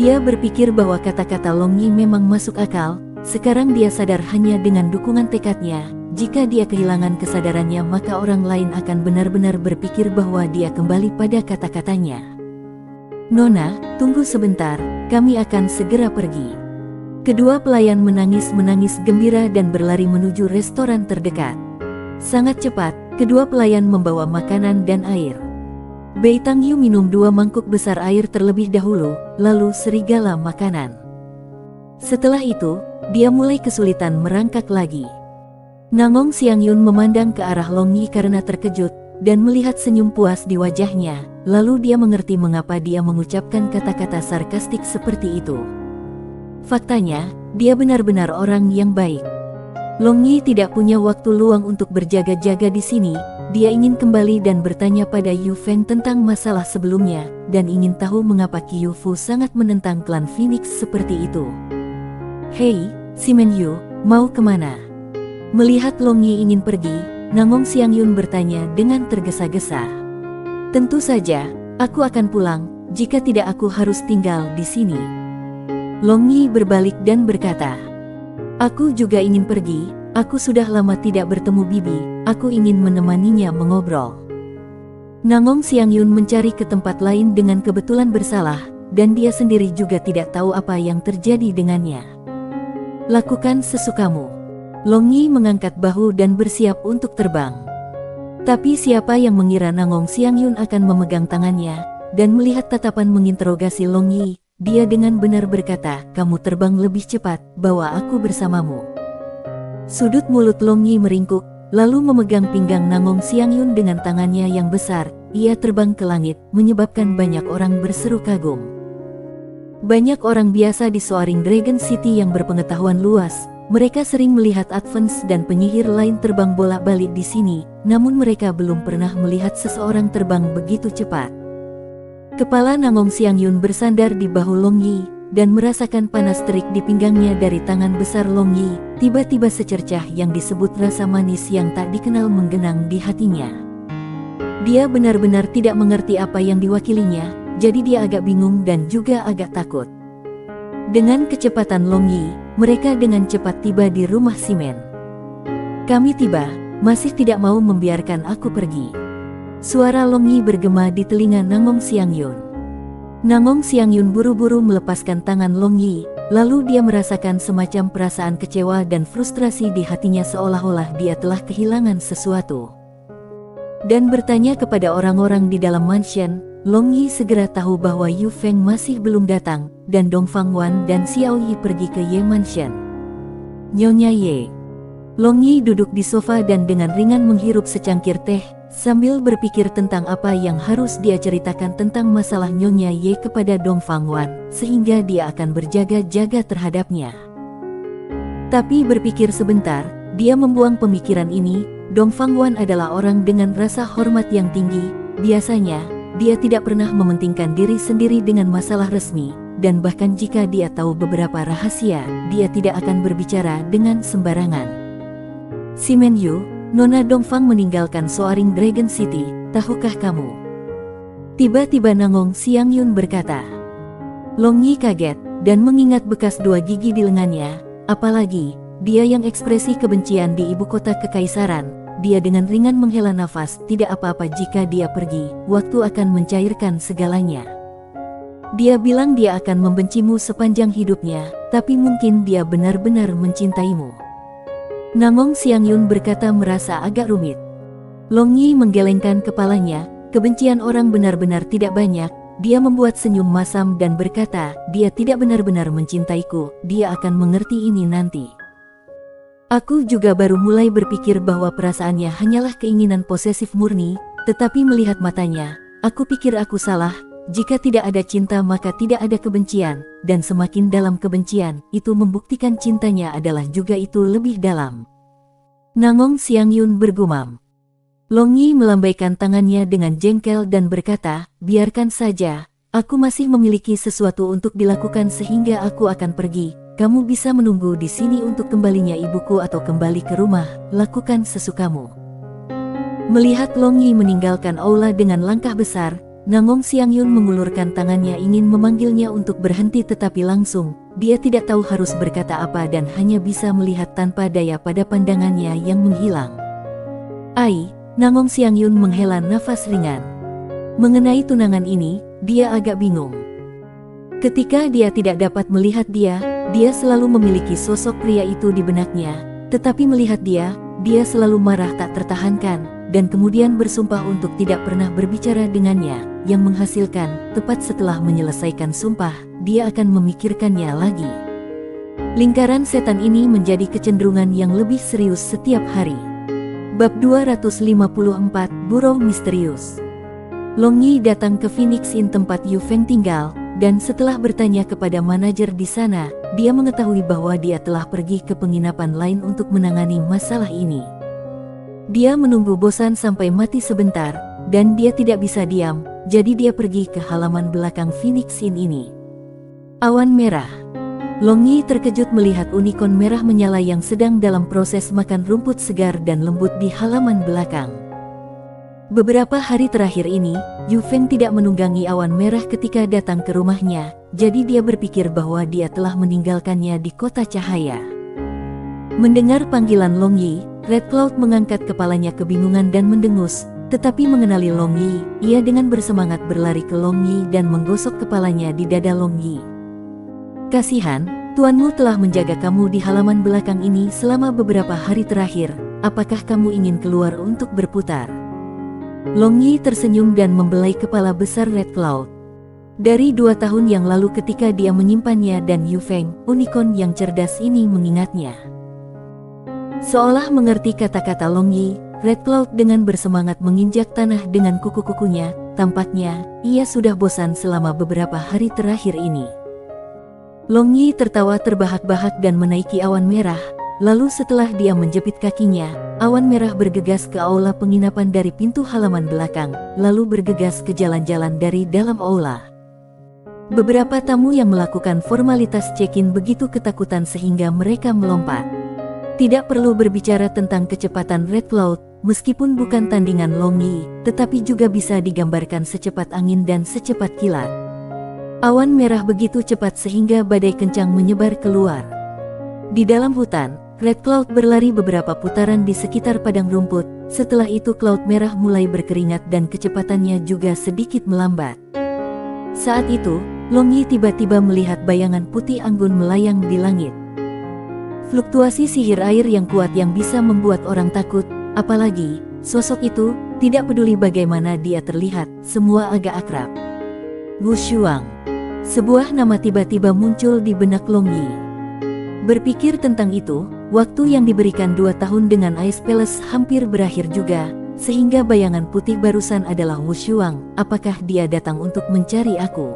Dia berpikir bahwa kata-kata Long Yi memang masuk akal. Sekarang dia sadar hanya dengan dukungan tekadnya, jika dia kehilangan kesadarannya maka orang lain akan benar-benar berpikir bahwa dia kembali pada kata-katanya. Nona, tunggu sebentar, kami akan segera pergi. Kedua pelayan menangis-menangis gembira dan berlari menuju restoran terdekat. Sangat cepat, kedua pelayan membawa makanan dan air. Bei Tang Yu minum 2 mangkuk besar air terlebih dahulu, lalu serigala makanan. Setelah itu, dia mulai kesulitan merangkak lagi. Nangong Xiangyun memandang ke arah Long Yi karena terkejut, dan melihat senyum puas di wajahnya, lalu dia mengerti mengapa dia mengucapkan kata-kata sarkastik seperti itu. Faktanya, dia benar-benar orang yang baik. Long Yi tidak punya waktu luang untuk berjaga-jaga di sini, dia ingin kembali dan bertanya pada Yu Feng tentang masalah sebelumnya, dan ingin tahu mengapa Qiu Fu sangat menentang klan Phoenix seperti itu. Hei, Simen Yu, mau kemana? Melihat Long Yi ingin pergi, Nangong Xiangyun bertanya dengan tergesa-gesa. Tentu saja, aku akan pulang, jika tidak aku harus tinggal di sini. Long Yi berbalik dan berkata, aku juga ingin pergi, aku sudah lama tidak bertemu bibi, aku ingin menemaninya mengobrol. Nangong Xiangyun mencari ke tempat lain dengan kebetulan bersalah, dan dia sendiri juga tidak tahu apa yang terjadi dengannya. Lakukan sesukamu. Long Yi mengangkat bahu dan bersiap untuk terbang. Tapi siapa yang mengira Nangong Xiangyun akan memegang tangannya, dan melihat tatapan menginterogasi Long Yi, dia dengan benar berkata, kamu terbang lebih cepat, bawa aku bersamamu. Sudut mulut Long Yi meringkuk, lalu memegang pinggang Nangong Xiangyun dengan tangannya yang besar, ia terbang ke langit, menyebabkan banyak orang berseru kagum. Banyak orang biasa di Soaring Dragon City yang berpengetahuan luas. Mereka sering melihat Advance dan penyihir lain terbang bolak-balik di sini, namun mereka belum pernah melihat seseorang terbang begitu cepat. Kepala Nangong Xiangyun bersandar di bahu Long Yi, dan merasakan panas terik di pinggangnya dari tangan besar Long Yi. Tiba-tiba secercah yang disebut rasa manis yang tak dikenal menggenang di hatinya. Dia benar-benar tidak mengerti apa yang diwakilinya, jadi dia agak bingung dan juga agak takut. Dengan kecepatan Long Yi, mereka dengan cepat tiba di rumah Simen. Kami tiba, masih tidak mau membiarkan aku pergi. Suara Long Yi bergema di telinga Nangong Xiangyun. Nangong Xiangyun buru-buru melepaskan tangan Long Yi, lalu dia merasakan semacam perasaan kecewa dan frustrasi di hatinya seolah-olah dia telah kehilangan sesuatu. Dan bertanya kepada orang-orang di dalam mansion, Long Yi segera tahu bahwa Yu Feng masih belum datang, dan Dong Fangwan dan Xiao Yi pergi ke Ye Mansion. Nyonya Ye. Long Yi duduk di sofa dan dengan ringan menghirup secangkir teh, sambil berpikir tentang apa yang harus dia ceritakan tentang masalah Nyonya Ye kepada Dong Fangwan, sehingga dia akan berjaga-jaga terhadapnya. Tapi berpikir sebentar, dia membuang pemikiran ini. Dong Fangwan adalah orang dengan rasa hormat yang tinggi, biasanya, dia tidak pernah mementingkan diri sendiri dengan masalah resmi, dan bahkan jika dia tahu beberapa rahasia, dia tidak akan berbicara dengan sembarangan. Simen Yu, Nona Dongfang meninggalkan Soaring Dragon City, tahukah kamu? Tiba-tiba Nangong Xiangyun berkata. Long Yi kaget, dan mengingat bekas 2 gigi di lengannya, apalagi, dia yang ekspresi kebencian di ibu kota kekaisaran. Dia dengan ringan menghela nafas, tidak apa-apa jika dia pergi, waktu akan mencairkan segalanya. Dia bilang dia akan membencimu sepanjang hidupnya, tapi mungkin dia benar-benar mencintaimu. Nangong Xiangyun berkata merasa agak rumit. Long Yi menggelengkan kepalanya, kebencian orang benar-benar tidak banyak, dia membuat senyum masam dan berkata, dia tidak benar-benar mencintaiku, dia akan mengerti ini nanti. Aku juga baru mulai berpikir bahwa perasaannya hanyalah keinginan posesif murni, tetapi melihat matanya, aku pikir aku salah. Jika tidak ada cinta maka tidak ada kebencian, dan semakin dalam kebencian, itu membuktikan cintanya adalah juga itu lebih dalam. Nangong Xiangyun bergumam. Long Yi melambaikan tangannya dengan jengkel dan berkata, biarkan saja, aku masih memiliki sesuatu untuk dilakukan sehingga aku akan pergi. Kamu bisa menunggu di sini untuk kembalinya ibuku atau kembali ke rumah, lakukan sesukamu. Melihat Long Yi meninggalkan aula dengan langkah besar, Nangong Xiangyun mengulurkan tangannya ingin memanggilnya untuk berhenti tetapi langsung, dia tidak tahu harus berkata apa dan hanya bisa melihat tanpa daya pada pandangannya yang menghilang. Ai, Nangong Xiangyun menghela nafas ringan. Mengenai tunangan ini, dia agak bingung. Ketika dia tidak dapat melihat dia selalu memiliki sosok pria itu di benaknya, tetapi melihat dia selalu marah tak tertahankan, dan kemudian bersumpah untuk tidak pernah berbicara dengannya, yang menghasilkan, tepat setelah menyelesaikan sumpah, dia akan memikirkannya lagi. Lingkaran setan ini menjadi kecenderungan yang lebih serius setiap hari. Bab 254, Burung Misterius. Long Yi datang ke Phoenix Inn tempat Yu Feng tinggal, dan setelah bertanya kepada manajer di sana, dia mengetahui bahwa dia telah pergi ke penginapan lain untuk menangani masalah ini. Dia menunggu bosan sampai mati sebentar, dan dia tidak bisa diam, jadi dia pergi ke halaman belakang Phoenix Inn ini. Awan merah. Long Yi terkejut melihat unicorn merah menyala yang sedang dalam proses makan rumput segar dan lembut di halaman belakang. Beberapa hari terakhir ini, Yu Feng tidak menunggangi awan merah ketika datang ke rumahnya, jadi dia berpikir bahwa dia telah meninggalkannya di kota cahaya. Mendengar panggilan Long Yi, Red Cloud mengangkat kepalanya kebingungan dan mendengus, tetapi mengenali Long Yi, ia dengan bersemangat berlari ke Long Yi dan menggosok kepalanya di dada Long Yi. Kasihan, tuanmu telah menjaga kamu di halaman belakang ini selama beberapa hari terakhir, apakah kamu ingin keluar untuk berputar? Long Yi tersenyum dan membelai kepala besar Red Cloud. Dari 2 tahun yang lalu ketika dia menyimpannya dan Yu Feng, unicorn yang cerdas ini mengingatnya. Seolah mengerti kata-kata Long Yi, Red Cloud dengan bersemangat menginjak tanah dengan kuku-kukunya, tampaknya, ia sudah bosan selama beberapa hari terakhir ini. Long Yi tertawa terbahak-bahak dan menaiki awan merah, lalu setelah dia menjepit kakinya, awan merah bergegas ke aula penginapan dari pintu halaman belakang, lalu bergegas ke jalan-jalan dari dalam aula. Beberapa tamu yang melakukan formalitas check-in begitu ketakutan sehingga mereka melompat. Tidak perlu berbicara tentang kecepatan Red Cloud, meskipun bukan tandingan Long Yi, tetapi juga bisa digambarkan secepat angin dan secepat kilat. Awan merah begitu cepat sehingga badai kencang menyebar keluar. Di dalam hutan, Red Cloud berlari beberapa putaran di sekitar padang rumput, setelah itu Cloud merah mulai berkeringat dan kecepatannya juga sedikit melambat. Saat itu, Long Yi tiba-tiba melihat bayangan putih anggun melayang di langit. Fluktuasi sihir air yang kuat yang bisa membuat orang takut, apalagi, sosok itu, tidak peduli bagaimana dia terlihat, semua agak akrab. Wu Shuang. Sebuah nama tiba-tiba muncul di benak Long Yi. Berpikir tentang itu, waktu yang diberikan 2 tahun dengan Ice Palace hampir berakhir juga, sehingga bayangan putih barusan adalah Wu Shuang. Apakah dia datang untuk mencari aku?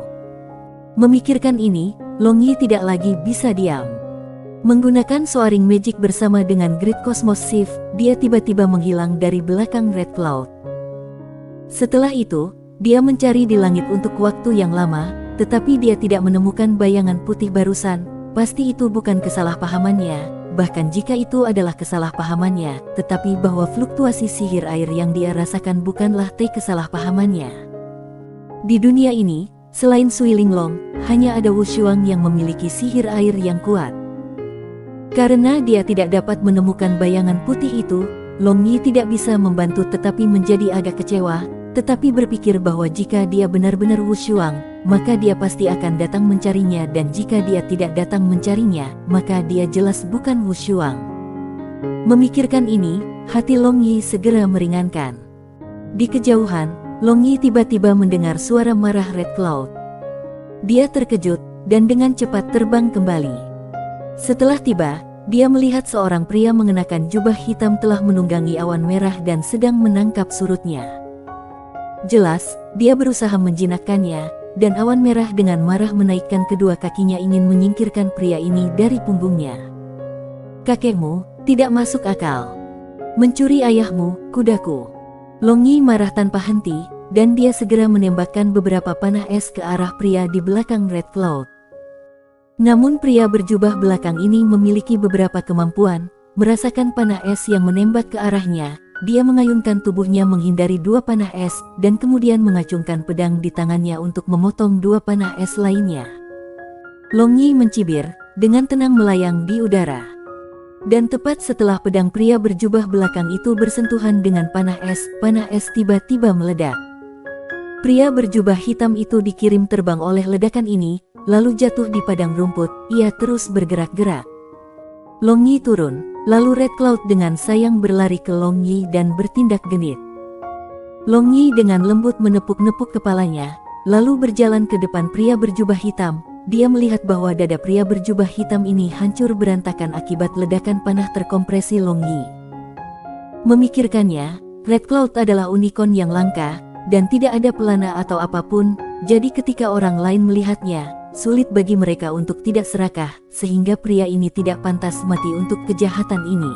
Memikirkan ini, Long Yi tidak lagi bisa diam. Menggunakan soaring magic bersama dengan Great Cosmos Shift, dia tiba-tiba menghilang dari belakang Red Cloud. Setelah itu, dia mencari di langit untuk waktu yang lama, tetapi dia tidak menemukan bayangan putih barusan. Pasti itu bukan kesalahpahamannya, bahkan jika itu adalah kesalahpahamannya, tetapi bahwa fluktuasi sihir air yang dia rasakan bukanlah kesalahpahamannya. Di dunia ini, selain Sui Linglong, hanya ada Wu Shuang yang memiliki sihir air yang kuat. Karena dia tidak dapat menemukan bayangan putih itu, Long Yi tidak bisa membantu tetapi menjadi agak kecewa, tetapi berpikir bahwa jika dia benar-benar Wu Shuang, maka dia pasti akan datang mencarinya, dan jika dia tidak datang mencarinya, maka dia jelas bukan Wu Shuang. Memikirkan ini, hati Long Yi segera meringankan. Di kejauhan, Long Yi tiba-tiba mendengar suara marah Red Cloud. Dia terkejut dan dengan cepat terbang kembali. Setelah tiba, dia melihat seorang pria mengenakan jubah hitam telah menunggangi awan merah dan sedang menangkap surutnya. Jelas, dia berusaha menjinakkannya, dan awan merah dengan marah menaikkan kedua kakinya ingin menyingkirkan pria ini dari punggungnya. Kakekmu, tidak masuk akal. Mencuri ayahmu, kudaku. Long Yi marah tanpa henti, dan dia segera menembakkan beberapa panah es ke arah pria di belakang Red Cloud. Namun pria berjubah belakang ini memiliki beberapa kemampuan. Merasakan panah es yang menembak ke arahnya, dia mengayunkan tubuhnya menghindari dua panah es, dan kemudian mengacungkan pedang di tangannya untuk memotong dua panah es lainnya. Long Yi mencibir, dengan tenang melayang di udara. Dan tepat setelah pedang pria berjubah belakang itu bersentuhan dengan panah es tiba-tiba meledak. Pria berjubah hitam itu dikirim terbang oleh ledakan ini, lalu jatuh di padang rumput. Ia terus bergerak-gerak. Long Yi turun, lalu Red Cloud dengan sayang berlari ke Long Yi dan bertindak genit. Long Yi dengan lembut menepuk-nepuk kepalanya, lalu berjalan ke depan pria berjubah hitam. Dia melihat bahwa dada pria berjubah hitam ini hancur berantakan akibat ledakan panah terkompresi Long Yi. Memikirkannya, Red Cloud adalah unicorn yang langka, dan tidak ada pelana atau apapun, jadi ketika orang lain melihatnya, sulit bagi mereka untuk tidak serakah, sehingga pria ini tidak pantas mati untuk kejahatan ini.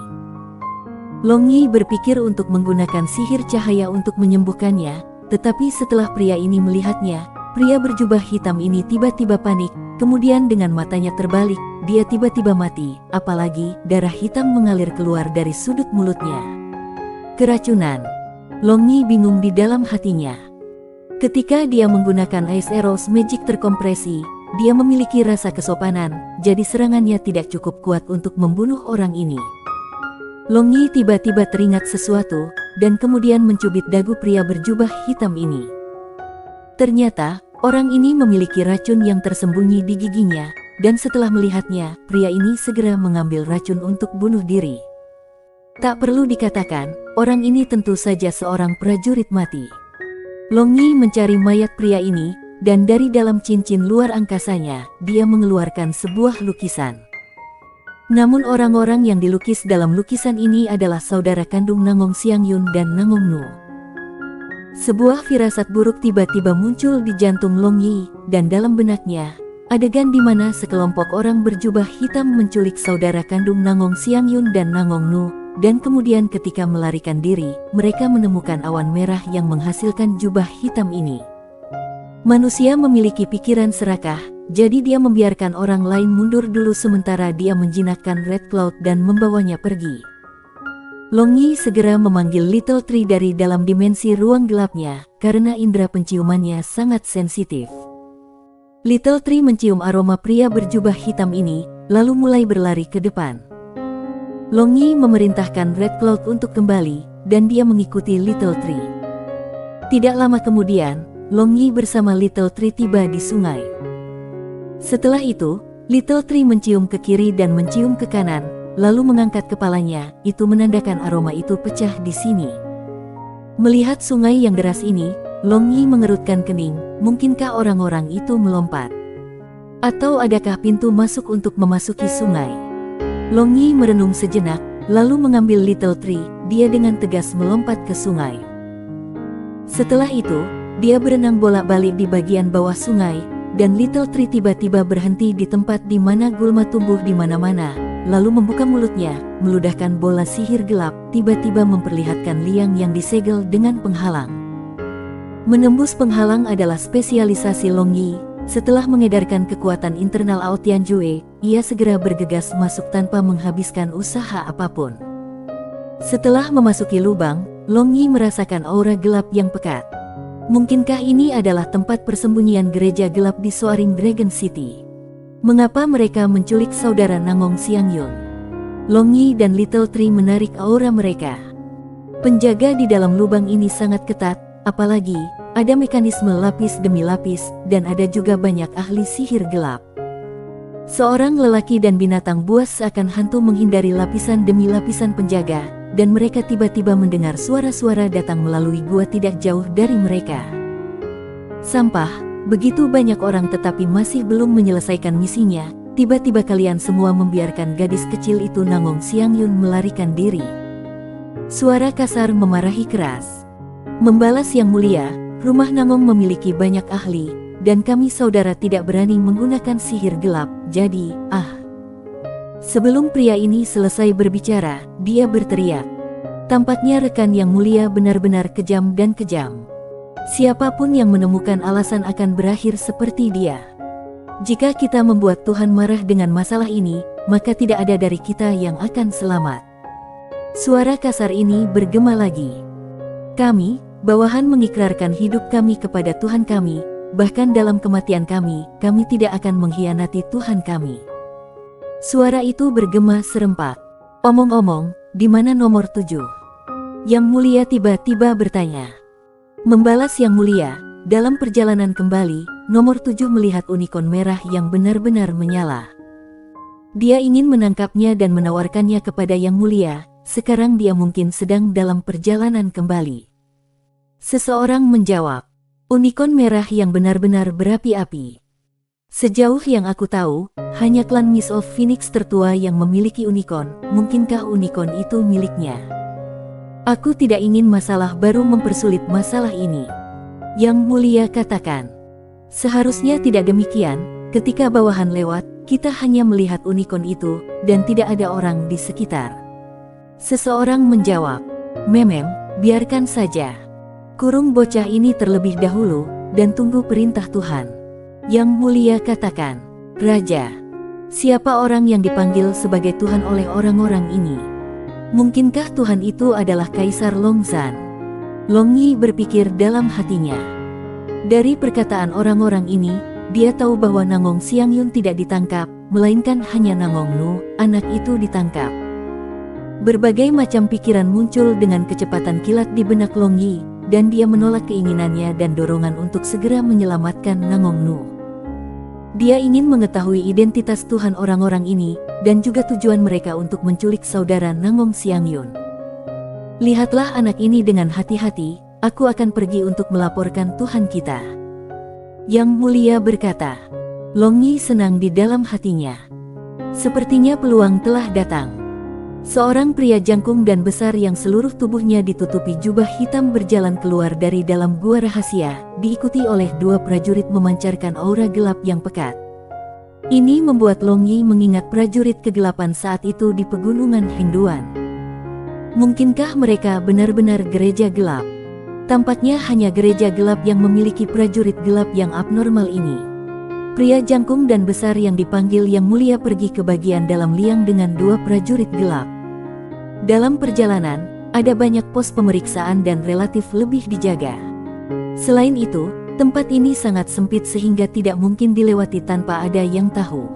Long Yi berpikir untuk menggunakan sihir cahaya untuk menyembuhkannya, tetapi setelah pria ini melihatnya, pria berjubah hitam ini tiba-tiba panik, kemudian dengan matanya terbalik, dia tiba-tiba mati, apalagi darah hitam mengalir keluar dari sudut mulutnya. Keracunan. Long Yi bingung di dalam hatinya. Ketika dia menggunakan Ice Arrows Magic terkompresi, dia memiliki rasa kesopanan, jadi serangannya tidak cukup kuat untuk membunuh orang ini. Long Yi tiba-tiba teringat sesuatu, dan kemudian mencubit dagu pria berjubah hitam ini. Ternyata, orang ini memiliki racun yang tersembunyi di giginya, dan setelah melihatnya, pria ini segera mengambil racun untuk bunuh diri. Tak perlu dikatakan, orang ini tentu saja seorang prajurit mati. Long Yi mencari mayat pria ini, dan dari dalam cincin luar angkasanya, dia mengeluarkan sebuah lukisan. Namun orang-orang yang dilukis dalam lukisan ini adalah saudara kandung Nangong Xiangyun dan Nangong Nu. Sebuah firasat buruk tiba-tiba muncul di jantung Long Yi, dan dalam benaknya, adegan di mana sekelompok orang berjubah hitam menculik saudara kandung Nangong Xiangyun dan Nangong Nu, dan kemudian ketika melarikan diri, mereka menemukan awan merah yang menghasilkan jubah hitam ini. Manusia memiliki pikiran serakah, jadi dia membiarkan orang lain mundur dulu sementara dia menjinakkan Red Cloud dan membawanya pergi. Long Yi segera memanggil Little Tree dari dalam dimensi ruang gelapnya, karena indera penciumannya sangat sensitif. Little Tree mencium aroma pria berjubah hitam ini, lalu mulai berlari ke depan. Long Yi memerintahkan Red Cloud untuk kembali, dan dia mengikuti Little Tree. Tidak lama kemudian, Long Yi bersama Little Tree tiba di sungai. Setelah itu, Little Tree mencium ke kiri dan mencium ke kanan, lalu mengangkat kepalanya, itu menandakan aroma itu pecah di sini. Melihat sungai yang deras ini, Long Yi mengerutkan kening, mungkinkah orang-orang itu melompat? Atau adakah pintu masuk untuk memasuki sungai? Long Yi merenung sejenak, lalu mengambil Little Tree, dia dengan tegas melompat ke sungai. Setelah itu, dia berenang bolak-balik di bagian bawah sungai, dan Little Tree tiba-tiba berhenti di tempat di mana gulma tumbuh di mana-mana, lalu membuka mulutnya, meludahkan bola sihir gelap, tiba-tiba memperlihatkan liang yang disegel dengan penghalang. Menembus penghalang adalah spesialisasi Long Yi. Setelah mengedarkan kekuatan internal Ao Tianjue, ia segera bergegas masuk tanpa menghabiskan usaha apapun. Setelah memasuki lubang, Long Yi merasakan aura gelap yang pekat. Mungkinkah ini adalah tempat persembunyian gereja gelap di Soaring Dragon City? Mengapa mereka menculik saudara Nangong Xiangyun? Long Yi dan Little Tree menarik aura mereka. Penjaga di dalam lubang ini sangat ketat, apalagi ada mekanisme lapis demi lapis, dan ada juga banyak ahli sihir gelap. Seorang lelaki dan binatang buas seakan hantu menghindari lapisan demi lapisan penjaga, dan mereka tiba-tiba mendengar suara-suara datang melalui gua tidak jauh dari mereka. Sampah, begitu banyak orang tetapi masih belum menyelesaikan misinya. Tiba-tiba kalian semua membiarkan gadis kecil itu Nangong Xiangyun melarikan diri. Suara kasar memarahi keras. Membalas Yang Mulia, rumah Nangong memiliki banyak ahli, dan kami saudara tidak berani menggunakan sihir gelap, jadi, Sebelum pria ini selesai berbicara, dia berteriak. Tampaknya rekan Yang Mulia benar-benar kejam dan kejam. Siapapun yang menemukan alasan akan berakhir seperti dia. Jika kita membuat Tuhan marah dengan masalah ini, maka tidak ada dari kita yang akan selamat. Suara kasar ini bergema lagi. Kami, bawahan mengikrarkan hidup kami kepada Tuhan kami, bahkan dalam kematian kami tidak akan mengkhianati Tuhan kami. Suara itu bergema serempak. Omong-omong, di mana nomor 7? Yang Mulia tiba-tiba bertanya. Membalas Yang Mulia, dalam perjalanan kembali, nomor 7 melihat unicorn merah yang benar-benar menyala. Dia ingin menangkapnya dan menawarkannya kepada Yang Mulia, sekarang dia mungkin sedang dalam perjalanan kembali. Seseorang menjawab, unicorn merah yang benar-benar berapi-api. Sejauh yang aku tahu, hanya klan Miss of Phoenix tertua yang memiliki unicorn, mungkinkah unicorn itu miliknya? Aku tidak ingin masalah baru mempersulit masalah ini. Yang Mulia katakan. Seharusnya tidak demikian, ketika bawahan lewat, kita hanya melihat unicorn itu, dan tidak ada orang di sekitar. Seseorang menjawab, Memem, biarkan saja. Kurung bocah ini terlebih dahulu, dan tunggu perintah Tuhan. Yang Mulia katakan, Raja, siapa orang yang dipanggil sebagai Tuhan oleh orang-orang ini? Mungkinkah Tuhan itu adalah Kaisar Longzhan? Long Yi berpikir dalam hatinya. Dari perkataan orang-orang ini, dia tahu bahwa Nangong Xiangyun tidak ditangkap, melainkan hanya Nangong Nu, anak itu ditangkap. Berbagai macam pikiran muncul dengan kecepatan kilat di benak Long Yi, dan dia menolak keinginannya dan dorongan untuk segera menyelamatkan Nangong Nu. Dia ingin mengetahui identitas Tuhan orang-orang ini, dan juga tujuan mereka untuk menculik saudara Nangong Xiangyun. Lihatlah anak ini dengan hati-hati, aku akan pergi untuk melaporkan Tuhan kita. Yang Mulia berkata. Long Yi senang di dalam hatinya. Sepertinya peluang telah datang. Seorang pria jangkung dan besar yang seluruh tubuhnya ditutupi jubah hitam berjalan keluar dari dalam gua rahasia, diikuti oleh 2 prajurit memancarkan aura gelap yang pekat. Ini membuat Long Yi mengingat prajurit kegelapan saat itu di pegunungan Hengduan. Mungkinkah mereka benar-benar gereja gelap? Tampaknya hanya gereja gelap yang memiliki prajurit gelap yang abnormal ini. Pria jangkung dan besar yang dipanggil Yang Mulia pergi ke bagian dalam liang dengan 2 prajurit gelap. Dalam perjalanan, ada banyak pos pemeriksaan dan relatif lebih dijaga. Selain itu, tempat ini sangat sempit sehingga tidak mungkin dilewati tanpa ada yang tahu.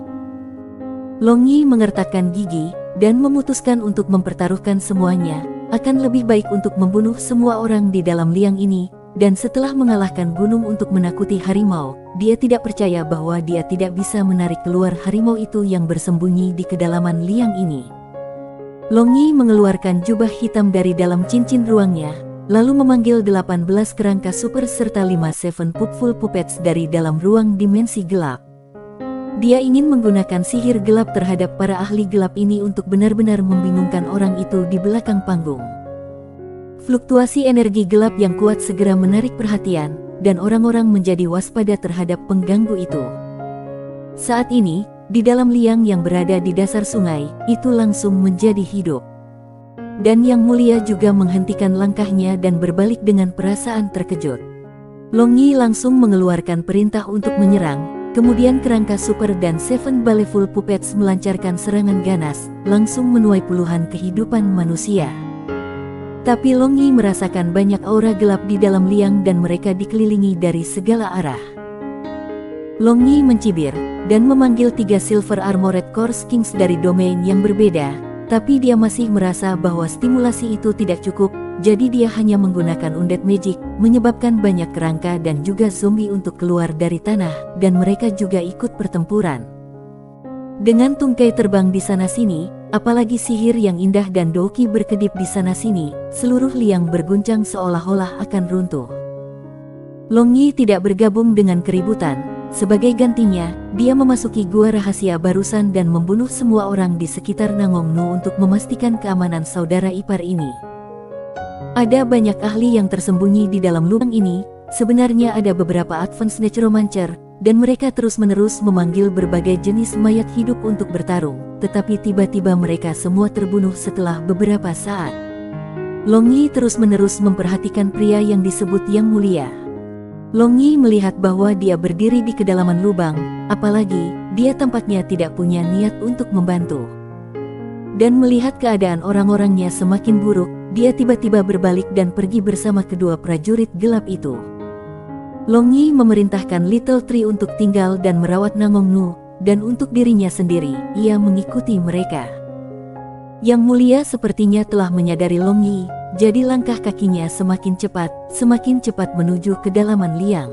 Long Yi mengertakkan gigi, dan memutuskan untuk mempertaruhkan semuanya, akan lebih baik untuk membunuh semua orang di dalam liang ini, dan setelah mengalahkan gunung untuk menakuti harimau, dia tidak percaya bahwa dia tidak bisa menarik keluar harimau itu yang bersembunyi di kedalaman liang ini. Long Yi mengeluarkan jubah hitam dari dalam cincin ruangnya, lalu memanggil 18 kerangka super serta 5 Seven Pupful Puppets dari dalam ruang dimensi gelap. Dia ingin menggunakan sihir gelap terhadap para ahli gelap ini untuk benar-benar membingungkan orang itu di belakang panggung. Fluktuasi energi gelap yang kuat segera menarik perhatian, dan orang-orang menjadi waspada terhadap pengganggu itu. Saat ini, di dalam liang yang berada di dasar sungai, itu langsung menjadi hidup. Dan Yang Mulia juga menghentikan langkahnya dan berbalik dengan perasaan terkejut. Long Yi langsung mengeluarkan perintah untuk menyerang. Kemudian kerangka super dan Seven Baleful Puppets melancarkan serangan ganas, langsung menuai puluhan kehidupan manusia. Tapi Long Yi merasakan banyak aura gelap di dalam liang dan mereka dikelilingi dari segala arah. Long Yi mencibir, dan memanggil 3 Silver Armored Core Kings dari domain yang berbeda, tapi dia masih merasa bahwa stimulasi itu tidak cukup, jadi dia hanya menggunakan Undead Magic, menyebabkan banyak kerangka dan juga zombie untuk keluar dari tanah, dan mereka juga ikut pertempuran. Dengan tungkai terbang di sana-sini, apalagi sihir yang indah dan Doki berkedip di sana-sini, seluruh liang berguncang seolah-olah akan runtuh. Long Yi tidak bergabung dengan keributan. Sebagai gantinya, dia memasuki gua rahasia barusan dan membunuh semua orang di sekitar Nangongnu untuk memastikan keamanan saudara ipar ini. Ada banyak ahli yang tersembunyi di dalam lubang ini. Sebenarnya ada beberapa advanced necromancer, dan mereka terus-menerus memanggil berbagai jenis mayat hidup untuk bertarung. Tetapi tiba-tiba mereka semua terbunuh setelah beberapa saat. Long Yi terus-menerus memperhatikan pria yang disebut Yang Mulia. Long Yi melihat bahwa dia berdiri di kedalaman lubang, apalagi dia tampaknya tidak punya niat untuk membantu. Dan melihat keadaan orang-orangnya semakin buruk, dia tiba-tiba berbalik dan pergi bersama kedua prajurit gelap itu. Long Yi memerintahkan Little Tree untuk tinggal dan merawat Nangongnu, dan untuk dirinya sendiri, ia mengikuti mereka. Yang Mulia sepertinya telah menyadari Long Yi, jadi langkah kakinya semakin cepat menuju kedalaman liang.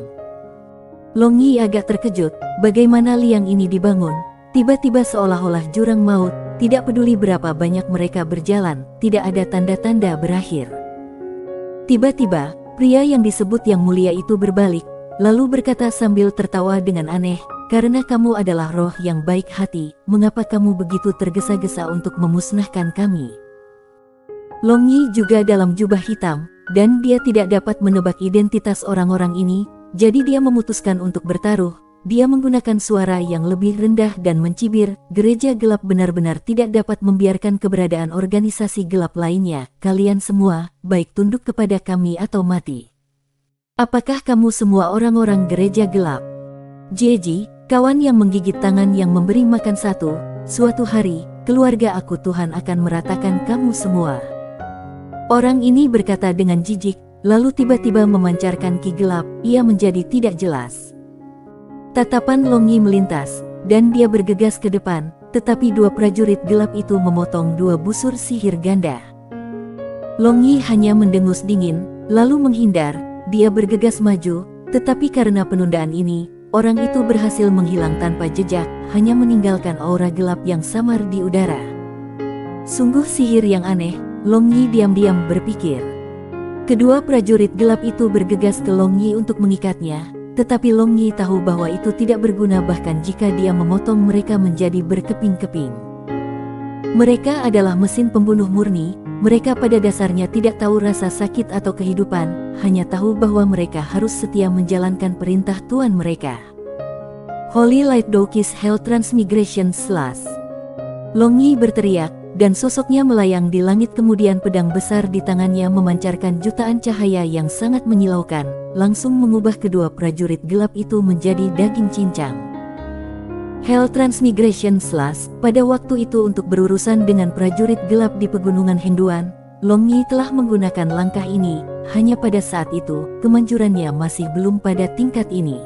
Long Yi agak terkejut, bagaimana liang ini dibangun, tiba-tiba seolah-olah jurang maut, tidak peduli berapa banyak mereka berjalan, tidak ada tanda-tanda berakhir. Tiba-tiba, pria yang disebut Yang Mulia itu berbalik, lalu berkata sambil tertawa dengan aneh, "Karena kamu adalah roh yang baik hati, mengapa kamu begitu tergesa-gesa untuk memusnahkan kami?" Long Yi juga dalam jubah hitam, dan dia tidak dapat menebak identitas orang-orang ini, jadi dia memutuskan untuk bertaruh. Dia menggunakan suara yang lebih rendah dan mencibir, "Gereja gelap benar-benar tidak dapat membiarkan keberadaan organisasi gelap lainnya. Kalian semua, baik tunduk kepada kami atau mati." "Apakah kamu semua orang-orang gereja gelap?" Jeji, kawan yang menggigit tangan yang memberi makan suatu hari, keluarga aku Tuhan akan meratakan kamu semua. Orang ini berkata dengan jijik, lalu tiba-tiba memancarkan ki gelap, ia menjadi tidak jelas. Tatapan Long Yi melintas, dan dia bergegas ke depan, tetapi dua prajurit gelap itu memotong dua busur sihir ganda. Long Yi hanya mendengus dingin, lalu menghindar, dia bergegas maju, tetapi karena penundaan ini, orang itu berhasil menghilang tanpa jejak, hanya meninggalkan aura gelap yang samar di udara. Sungguh sihir yang aneh, Long Yi diam-diam berpikir. Kedua prajurit gelap itu bergegas ke Long Yi untuk mengikatnya, tetapi Long Yi tahu bahwa itu tidak berguna bahkan jika dia memotong mereka menjadi berkeping-keping. Mereka adalah mesin pembunuh murni, mereka pada dasarnya tidak tahu rasa sakit atau kehidupan, hanya tahu bahwa mereka harus setia menjalankan perintah Tuan mereka. Holy Light Doki's Hell Transmigration Slash. Long Yi berteriak, dan sosoknya melayang di langit, kemudian pedang besar di tangannya memancarkan jutaan cahaya yang sangat menyilaukan, langsung mengubah kedua prajurit gelap itu menjadi daging cincang. Hell Transmigration Slash. Pada waktu itu untuk berurusan dengan prajurit gelap di pegunungan Henduan, Long Yi telah menggunakan langkah ini, hanya pada saat itu, kemanjurannya masih belum pada tingkat ini.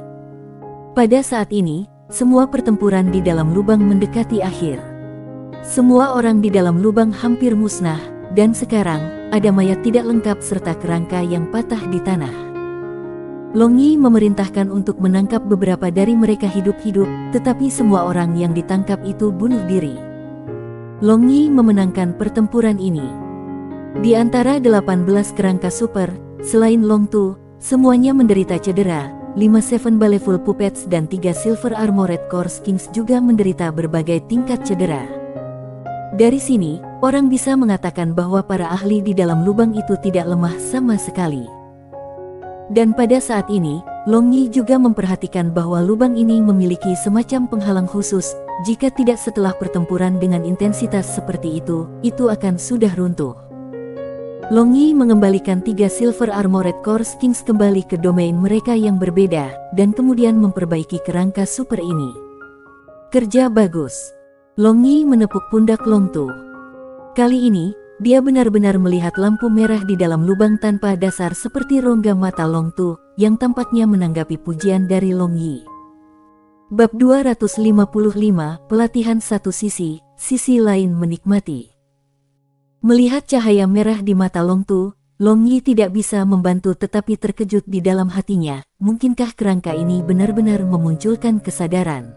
Pada saat ini, semua pertempuran di dalam lubang mendekati akhir. Semua orang di dalam lubang hampir musnah, dan sekarang, ada mayat tidak lengkap serta kerangka yang patah di tanah. Long Yi memerintahkan untuk menangkap beberapa dari mereka hidup-hidup, tetapi semua orang yang ditangkap itu bunuh diri. Long Yi memenangkan pertempuran ini. Di antara 18 kerangka super, selain Long Tu, semuanya menderita cedera. 5 Seven Baleful Puppets dan 3 Silver Armored Core Kings juga menderita berbagai tingkat cedera. Dari sini, orang bisa mengatakan bahwa para ahli di dalam lubang itu tidak lemah sama sekali. Dan pada saat ini, Long Yi juga memperhatikan bahwa lubang ini memiliki semacam penghalang khusus. Jika tidak setelah pertempuran dengan intensitas seperti itu akan sudah runtuh. Long Yi mengembalikan 3 Silver Armored Core Kings kembali ke domain mereka yang berbeda, dan kemudian memperbaiki kerangka super ini. Kerja bagus. Long Yi menepuk pundak Long Tu. Kali ini, dia benar-benar melihat lampu merah di dalam lubang tanpa dasar seperti rongga mata Long Tu, yang tampaknya menanggapi pujian dari Long Yi. Bab 255, Pelatihan satu sisi lain menikmati. Melihat cahaya merah di mata Long Tu, Long Yi tidak bisa membantu tetapi terkejut di dalam hatinya, mungkinkah kerangka ini benar-benar memunculkan kesadaran?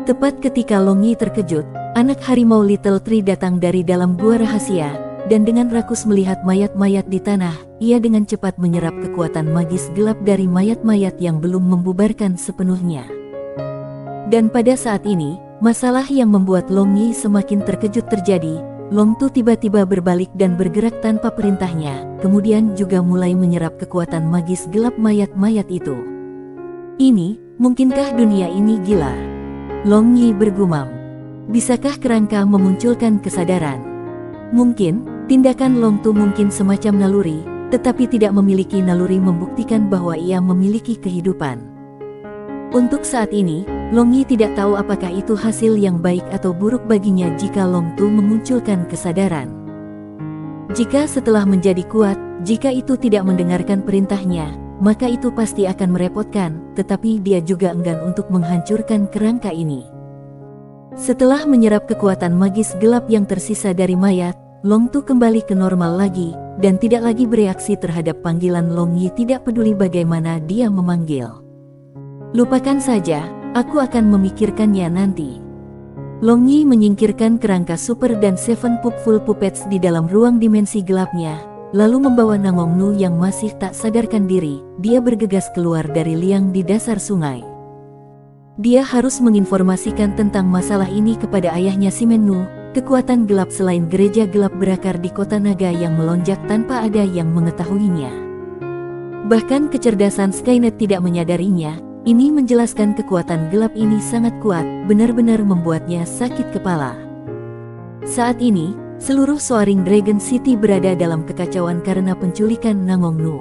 Tepat ketika Long Yi terkejut, anak harimau Little Tree datang dari dalam gua rahasia, dan dengan rakus melihat mayat-mayat di tanah, ia dengan cepat menyerap kekuatan magis gelap dari mayat-mayat yang belum membubarkan sepenuhnya. Dan pada saat ini, masalah yang membuat Long Yi semakin terkejut terjadi. Long Tu tiba-tiba berbalik dan bergerak tanpa perintahnya, kemudian juga mulai menyerap kekuatan magis gelap mayat-mayat itu. Ini, mungkinkah dunia ini gila? Long Yi bergumam. Bisakah kerangka memunculkan kesadaran? Mungkin, tindakan Long Tu mungkin semacam naluri, tetapi tidak memiliki naluri membuktikan bahwa ia memiliki kehidupan. Untuk saat ini, Long Yi tidak tahu apakah itu hasil yang baik atau buruk baginya jika Long Tu memunculkan kesadaran. Jika setelah menjadi kuat, jika itu tidak mendengarkan perintahnya, maka itu pasti akan merepotkan, tetapi dia juga enggan untuk menghancurkan kerangka ini. Setelah menyerap kekuatan magis gelap yang tersisa dari mayat, Long Tu kembali ke normal lagi, dan tidak lagi bereaksi terhadap panggilan Long Yi tidak peduli bagaimana dia memanggil. Lupakan saja, aku akan memikirkannya nanti. Long Yi menyingkirkan kerangka Super dan Seven Full Puppets di dalam ruang dimensi gelapnya, lalu membawa Nangong Nu yang masih tak sadarkan diri. Dia bergegas keluar dari liang di dasar sungai. Dia harus menginformasikan tentang masalah ini kepada ayahnya Simen Nu. Kekuatan gelap selain gereja gelap berakar di kota naga yang melonjak tanpa ada yang mengetahuinya. Bahkan kecerdasan Skynet tidak menyadarinya. Ini menjelaskan kekuatan gelap ini sangat kuat, benar-benar membuatnya sakit kepala. Saat ini, seluruh Soaring Dragon City berada dalam kekacauan karena penculikan Nangong Nu.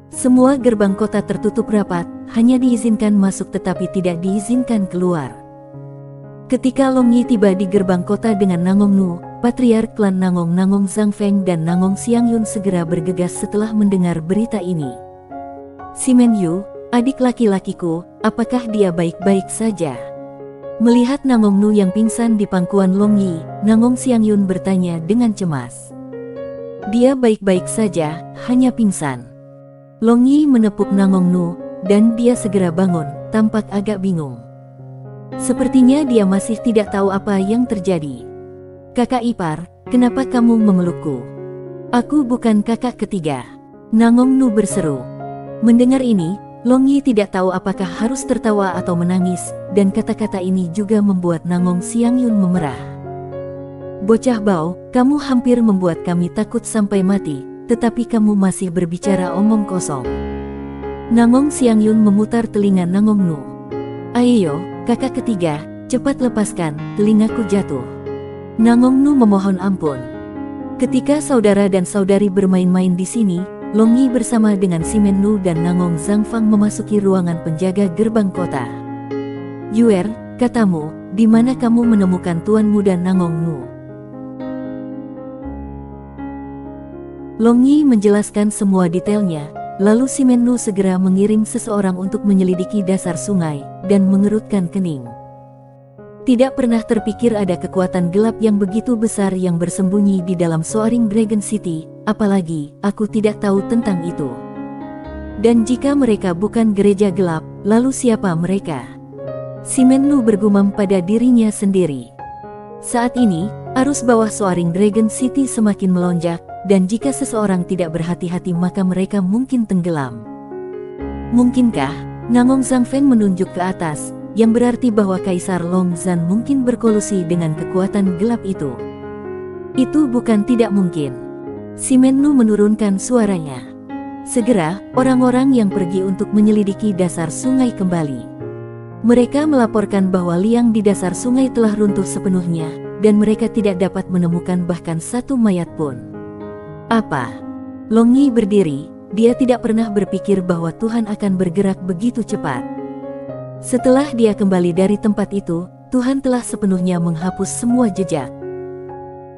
Semua gerbang kota tertutup rapat, hanya diizinkan masuk tetapi tidak diizinkan keluar. Ketika Long Yi tiba di gerbang kota dengan Nangong Nu, Patriark klan Nangong Zhang Feng dan Nangong Xiangyun segera bergegas setelah mendengar berita ini. Simen Yu, adik laki-lakiku, apakah dia baik-baik saja? Melihat Nangong Nu yang pingsan di pangkuan Long Yi, Nangong Xiangyun bertanya dengan cemas. Dia baik-baik saja, hanya pingsan. Long Yi menepuk Nangong Nu, dan dia segera bangun, tampak agak bingung. Sepertinya dia masih tidak tahu apa yang terjadi. Kakak ipar, kenapa kamu memelukku? Aku bukan kakak ketiga. Nangong Nu berseru. Mendengar ini, Long Yi tidak tahu apakah harus tertawa atau menangis, dan kata-kata ini juga membuat Nangong Xiangyun memerah. Bocah bau, kamu hampir membuat kami takut sampai mati, tetapi kamu masih berbicara omong kosong. Nangong Xiangyun memutar telinga Nangong Nu. Ayo, kakak ketiga, cepat lepaskan, telingaku jatuh. Nangong Nu memohon ampun. Ketika saudara dan saudari bermain-main di sini, Long Yi bersama dengan Simen Nu dan Nangong Zhang Fang memasuki ruangan penjaga gerbang kota. Yuer, katamu, di mana kamu menemukan Tuan Muda Nangong Nu? Long Yi menjelaskan semua detailnya, lalu Simen Nu segera mengirim seseorang untuk menyelidiki dasar sungai, dan mengerutkan kening. Tidak pernah terpikir ada kekuatan gelap yang begitu besar yang bersembunyi di dalam Soaring Dragon City, apalagi aku tidak tahu tentang itu. Dan jika mereka bukan gereja gelap, lalu siapa mereka? Simen Nu bergumam pada dirinya sendiri. Saat ini, arus bawah Soaring Dragon City semakin melonjak, dan jika seseorang tidak berhati-hati maka mereka mungkin tenggelam. Mungkinkah? Nangong Zhang Feng menunjuk ke atas, yang berarti bahwa Kaisar Long Zhan mungkin berkolusi dengan kekuatan gelap itu. Itu bukan tidak mungkin. Simen Nu menurunkan suaranya. Segera, orang-orang yang pergi untuk menyelidiki dasar sungai kembali. Mereka melaporkan bahwa liang di dasar sungai telah runtuh sepenuhnya, dan mereka tidak dapat menemukan bahkan satu mayat pun. Apa? Long Yi berdiri, dia tidak pernah berpikir bahwa Tuhan akan bergerak begitu cepat. Setelah dia kembali dari tempat itu, Tuhan telah sepenuhnya menghapus semua jejak.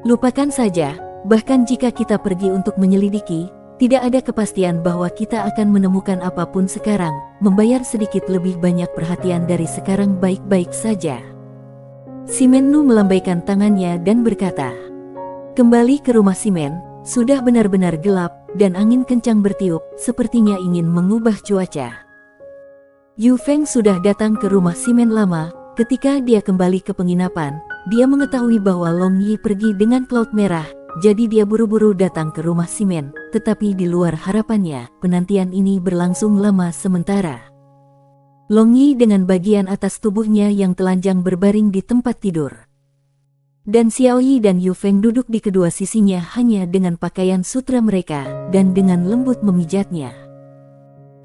Lupakan saja, bahkan jika kita pergi untuk menyelidiki, tidak ada kepastian bahwa kita akan menemukan apapun sekarang. Membayar sedikit lebih banyak perhatian dari sekarang baik-baik saja. Simen Nu melambaikan tangannya dan berkata, kembali ke rumah Simen, sudah benar-benar gelap, dan angin kencang bertiup, sepertinya ingin mengubah cuaca. Yu Feng sudah datang ke rumah Simen lama. Ketika dia kembali ke penginapan, dia mengetahui bahwa Long Yi pergi dengan cloud merah, jadi dia buru-buru datang ke rumah Simen, tetapi di luar harapannya, penantian ini berlangsung lama sementara. Long Yi dengan bagian atas tubuhnya yang telanjang berbaring di tempat tidur. Dan Xiao Yi dan Yu Feng duduk di kedua sisinya hanya dengan pakaian sutra mereka, dan dengan lembut memijatnya.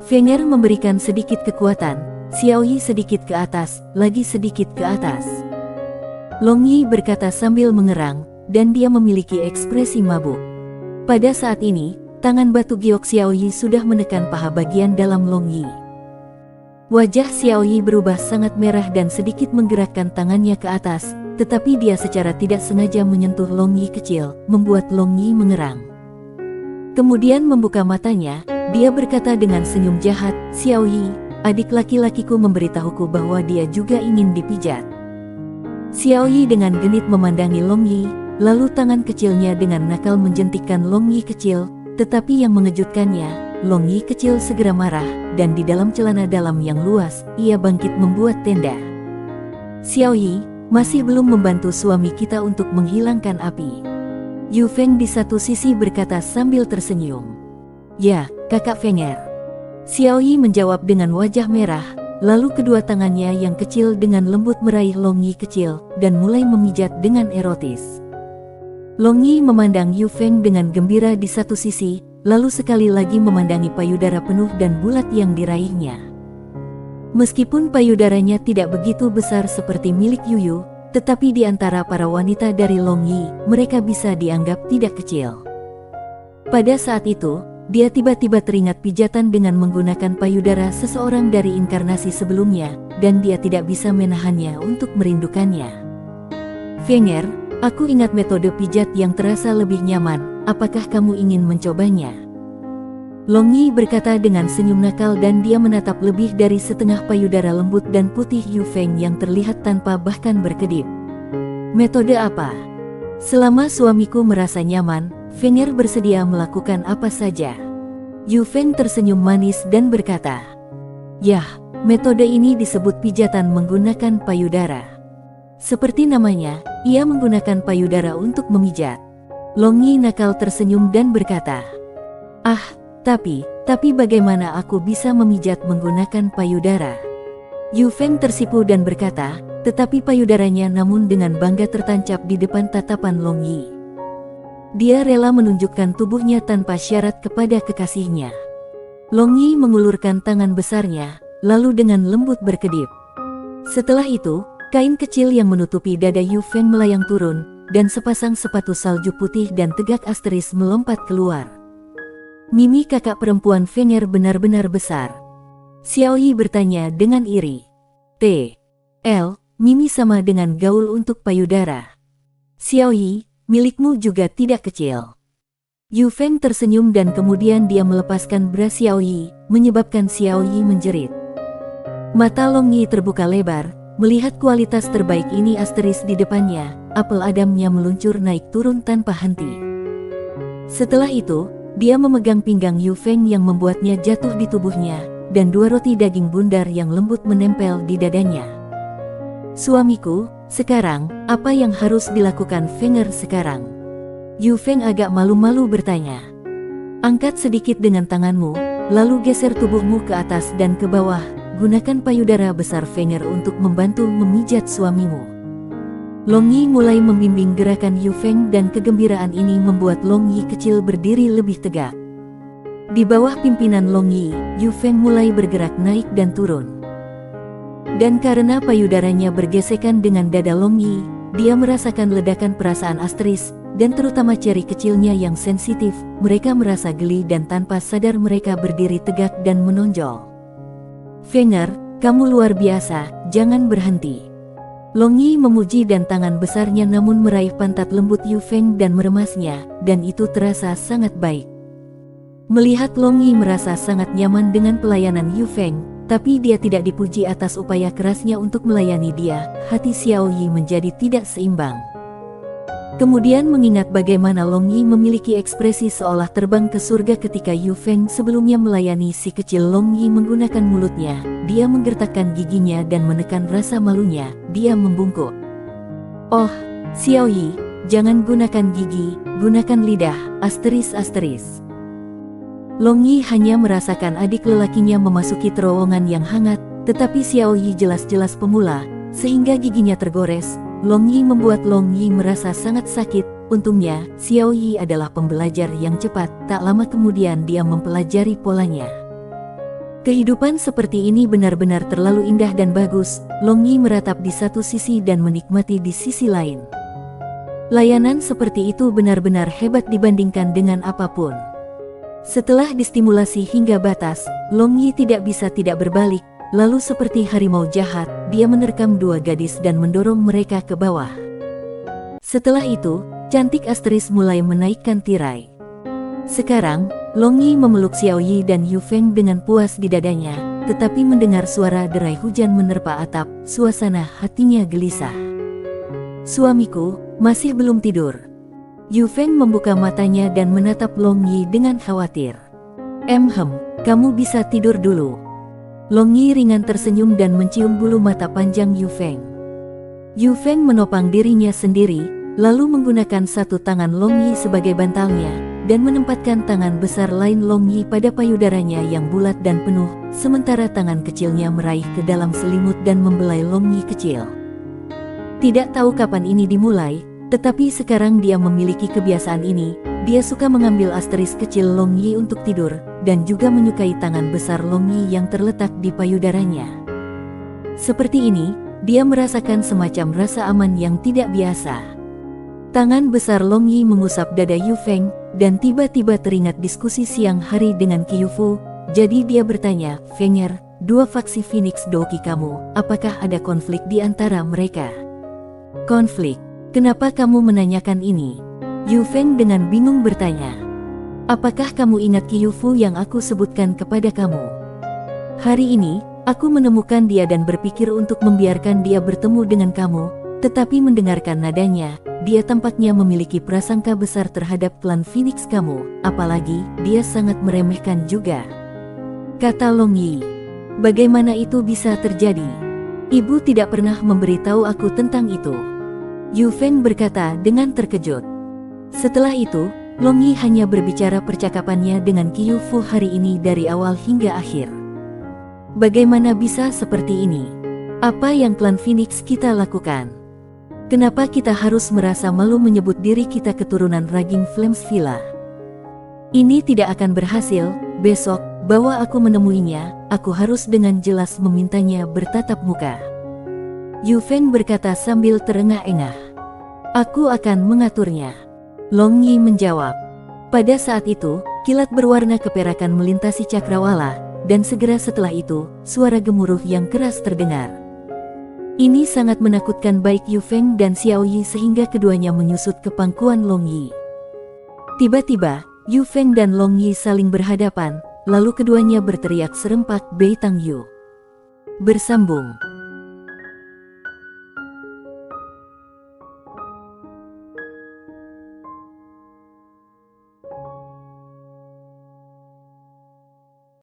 Fenger memberikan sedikit kekuatan, Xiao Yi sedikit ke atas, lagi sedikit ke atas. Long Yi berkata sambil mengerang, dan dia memiliki ekspresi mabuk. Pada saat ini, tangan batu giok Xiao Yi sudah menekan paha bagian dalam Long Yi. Wajah Xiao Yi berubah sangat merah dan sedikit menggerakkan tangannya ke atas, tetapi dia secara tidak sengaja menyentuh Long Yi kecil, membuat Long Yi mengerang. Kemudian membuka matanya, dia berkata dengan senyum jahat, "Xiao Yi, adik laki-lakiku memberitahuku bahwa dia juga ingin dipijat." Xiao Yi dengan genit memandangi Long Yi, lalu tangan kecilnya dengan nakal menjentikkan Long Yi kecil, tetapi yang mengejutkannya, Long Yi kecil segera marah, dan di dalam celana dalam yang luas, ia bangkit membuat tenda. "Xiao Yi, masih belum membantu suami kita untuk menghilangkan api." Yu Feng di satu sisi berkata sambil tersenyum. "Ya, kakak Fenger." Xiao Yi menjawab dengan wajah merah, lalu kedua tangannya yang kecil dengan lembut meraih Long Yi kecil, dan mulai memijat dengan erotis. Long Yi memandang Yu Feng dengan gembira di satu sisi, lalu sekali lagi memandangi payudara penuh dan bulat yang diraihnya. Meskipun payudaranya tidak begitu besar seperti milik Yuyu, tetapi di antara para wanita dari Long Yi, mereka bisa dianggap tidak kecil. Pada saat itu, dia tiba-tiba teringat pijatan dengan menggunakan payudara seseorang dari inkarnasi sebelumnya, dan dia tidak bisa menahannya untuk merindukannya. "Fenger, aku ingat metode pijat yang terasa lebih nyaman. Apakah kamu ingin mencobanya?" Long Yi berkata dengan senyum nakal dan dia menatap lebih dari setengah payudara lembut dan putih Yu Feng yang terlihat tanpa bahkan berkedip. "Metode apa?" "Selama suamiku merasa nyaman, Fenger bersedia melakukan apa saja." Yu Feng tersenyum manis dan berkata, "Yah, metode ini disebut pijatan menggunakan payudara. Seperti namanya, ia menggunakan payudara untuk memijat." Long Yi nakal tersenyum dan berkata, "Ah, tapi bagaimana aku bisa memijat menggunakan payudara?" Yu Feng tersipu dan berkata, tetapi payudaranya namun dengan bangga tertancap di depan tatapan Long Yi. Dia rela menunjukkan tubuhnya tanpa syarat kepada kekasihnya. Long Yi mengulurkan tangan besarnya, lalu dengan lembut berkedip. Setelah itu, kain kecil yang menutupi dada Yu Feng melayang turun, dan sepasang sepatu salju putih dan tegak asteris melompat keluar. Mimi kakak perempuan Fenger benar-benar besar. Xiao Yi bertanya dengan iri. Mimi sama dengan gaul untuk payudara. Xiao Yi, milikmu juga tidak kecil. Yu Feng tersenyum dan kemudian dia melepaskan bra Xiao Yi, menyebabkan Xiao Yi menjerit. Mata Long Yi terbuka lebar, melihat kualitas terbaik ini asteris di depannya, apel adamnya meluncur naik turun tanpa henti. Setelah itu, dia memegang pinggang Yu Feng yang membuatnya jatuh di tubuhnya, dan dua roti daging bundar yang lembut menempel di dadanya. "Suamiku, sekarang, apa yang harus dilakukan Fenger sekarang?" Yu Feng agak malu-malu bertanya. "Angkat sedikit dengan tanganmu, lalu geser tubuhmu ke atas dan ke bawah. Gunakan payudara besar Fenger untuk membantu memijat suamimu." Long Yi mulai membimbing gerakan Yu Feng dan kegembiraan ini membuat Long Yi kecil berdiri lebih tegak. Di bawah pimpinan Long Yi, Yu Feng mulai bergerak naik dan turun. Dan karena payudaranya bergesekan dengan dada Long Yi, dia merasakan ledakan perasaan asteris, dan terutama ceri kecilnya yang sensitif. Mereka merasa geli dan tanpa sadar mereka berdiri tegak dan menonjol. "Fenger, kamu luar biasa, jangan berhenti." Long Yi memuji dan tangan besarnya namun meraih pantat lembut Yu Feng dan meremasnya, dan itu terasa sangat baik. Melihat Long Yi merasa sangat nyaman dengan pelayanan Yu Feng, tapi dia tidak dipuji atas upaya kerasnya untuk melayani dia, hati Xiao Yi menjadi tidak seimbang. Kemudian mengingat bagaimana Long Yi memiliki ekspresi seolah terbang ke surga ketika Yu Feng sebelumnya melayani si kecil Long Yi menggunakan mulutnya, dia menggertakkan giginya dan menekan rasa malunya, dia membungkuk. Oh, Xiao Yi, jangan gunakan gigi, gunakan lidah, asteris. Long Yi hanya merasakan adik lelakinya memasuki terowongan yang hangat, tetapi Xiao Yi jelas-jelas pemula, sehingga giginya tergores. Long Yi membuat Long Yi merasa sangat sakit. Untungnya, Xiao Yi adalah pembelajar yang cepat, tak lama kemudian dia mempelajari polanya. Kehidupan seperti ini benar-benar terlalu indah dan bagus. Long Yi meratap di satu sisi dan menikmati di sisi lain. Layanan seperti itu benar-benar hebat dibandingkan dengan apapun. Setelah distimulasi hingga batas, Long Yi tidak bisa tidak berbalik. Lalu seperti harimau jahat, dia menerkam dua gadis dan mendorong mereka ke bawah. Setelah itu, cantik asteris mulai menaikkan tirai. Sekarang, Long Yi memeluk Xiao Yi dan Yu Feng dengan puas di dadanya, tetapi mendengar suara derai hujan menerpa atap, suasana hatinya gelisah. Suamiku, masih belum tidur. Yu Feng membuka matanya dan menatap Long Yi dengan khawatir. Kamu bisa tidur dulu. Long Yi ringan tersenyum dan mencium bulu mata panjang Yu Feng. Yu Feng menopang dirinya sendiri, lalu menggunakan satu tangan Long Yi sebagai bantalnya, dan menempatkan tangan besar lain Long Yi pada payudaranya yang bulat dan penuh, sementara tangan kecilnya meraih ke dalam selimut dan membelai Long Yi kecil. Tidak tahu kapan ini dimulai, tetapi sekarang dia memiliki kebiasaan ini. Dia suka mengambil asteris kecil Long Yi untuk tidur, dan juga menyukai tangan besar Long Yi yang terletak di payudaranya. Seperti ini, dia merasakan semacam rasa aman yang tidak biasa. Tangan besar Long Yi mengusap dada Yu Feng, dan tiba-tiba teringat diskusi siang hari dengan Qiu Fu. Jadi dia bertanya, Fenger, dua faksi Phoenix Doki kamu, apakah ada konflik di antara mereka? Konflik? Kenapa kamu menanyakan ini? Yu Feng dengan bingung bertanya. Apakah kamu ingat Qiu Fu yang aku sebutkan kepada kamu? Hari ini, aku menemukan dia dan berpikir untuk membiarkan dia bertemu dengan kamu, tetapi mendengarkan nadanya, dia tampaknya memiliki prasangka besar terhadap klan Phoenix kamu, apalagi, dia sangat meremehkan juga. Kata Long Yi. Bagaimana itu bisa terjadi? Ibu tidak pernah memberitahu aku tentang itu. Yu Feng berkata dengan terkejut. Setelah itu, Long Yi hanya berbicara percakapannya dengan Qiu Fu hari ini dari awal hingga akhir. Bagaimana bisa seperti ini? Apa yang klan Phoenix kita lakukan? Kenapa kita harus merasa malu menyebut diri kita keturunan Raging Flames Villa? Ini tidak akan berhasil. Besok, bawa aku menemuinya, aku harus dengan jelas memintanya bertatap muka. Yu Feng berkata sambil terengah-engah. Aku akan mengaturnya. Long Yi menjawab. Pada saat itu, kilat berwarna keperakan melintasi cakrawala, dan segera setelah itu, suara gemuruh yang keras terdengar. Ini sangat menakutkan baik Yu Feng dan Xiao Yi sehingga keduanya menyusut ke pangkuan Long Yi. Tiba-tiba, Yu Feng dan Long Yi saling berhadapan, lalu keduanya berteriak serempak Bei Tang Yu. Bersambung.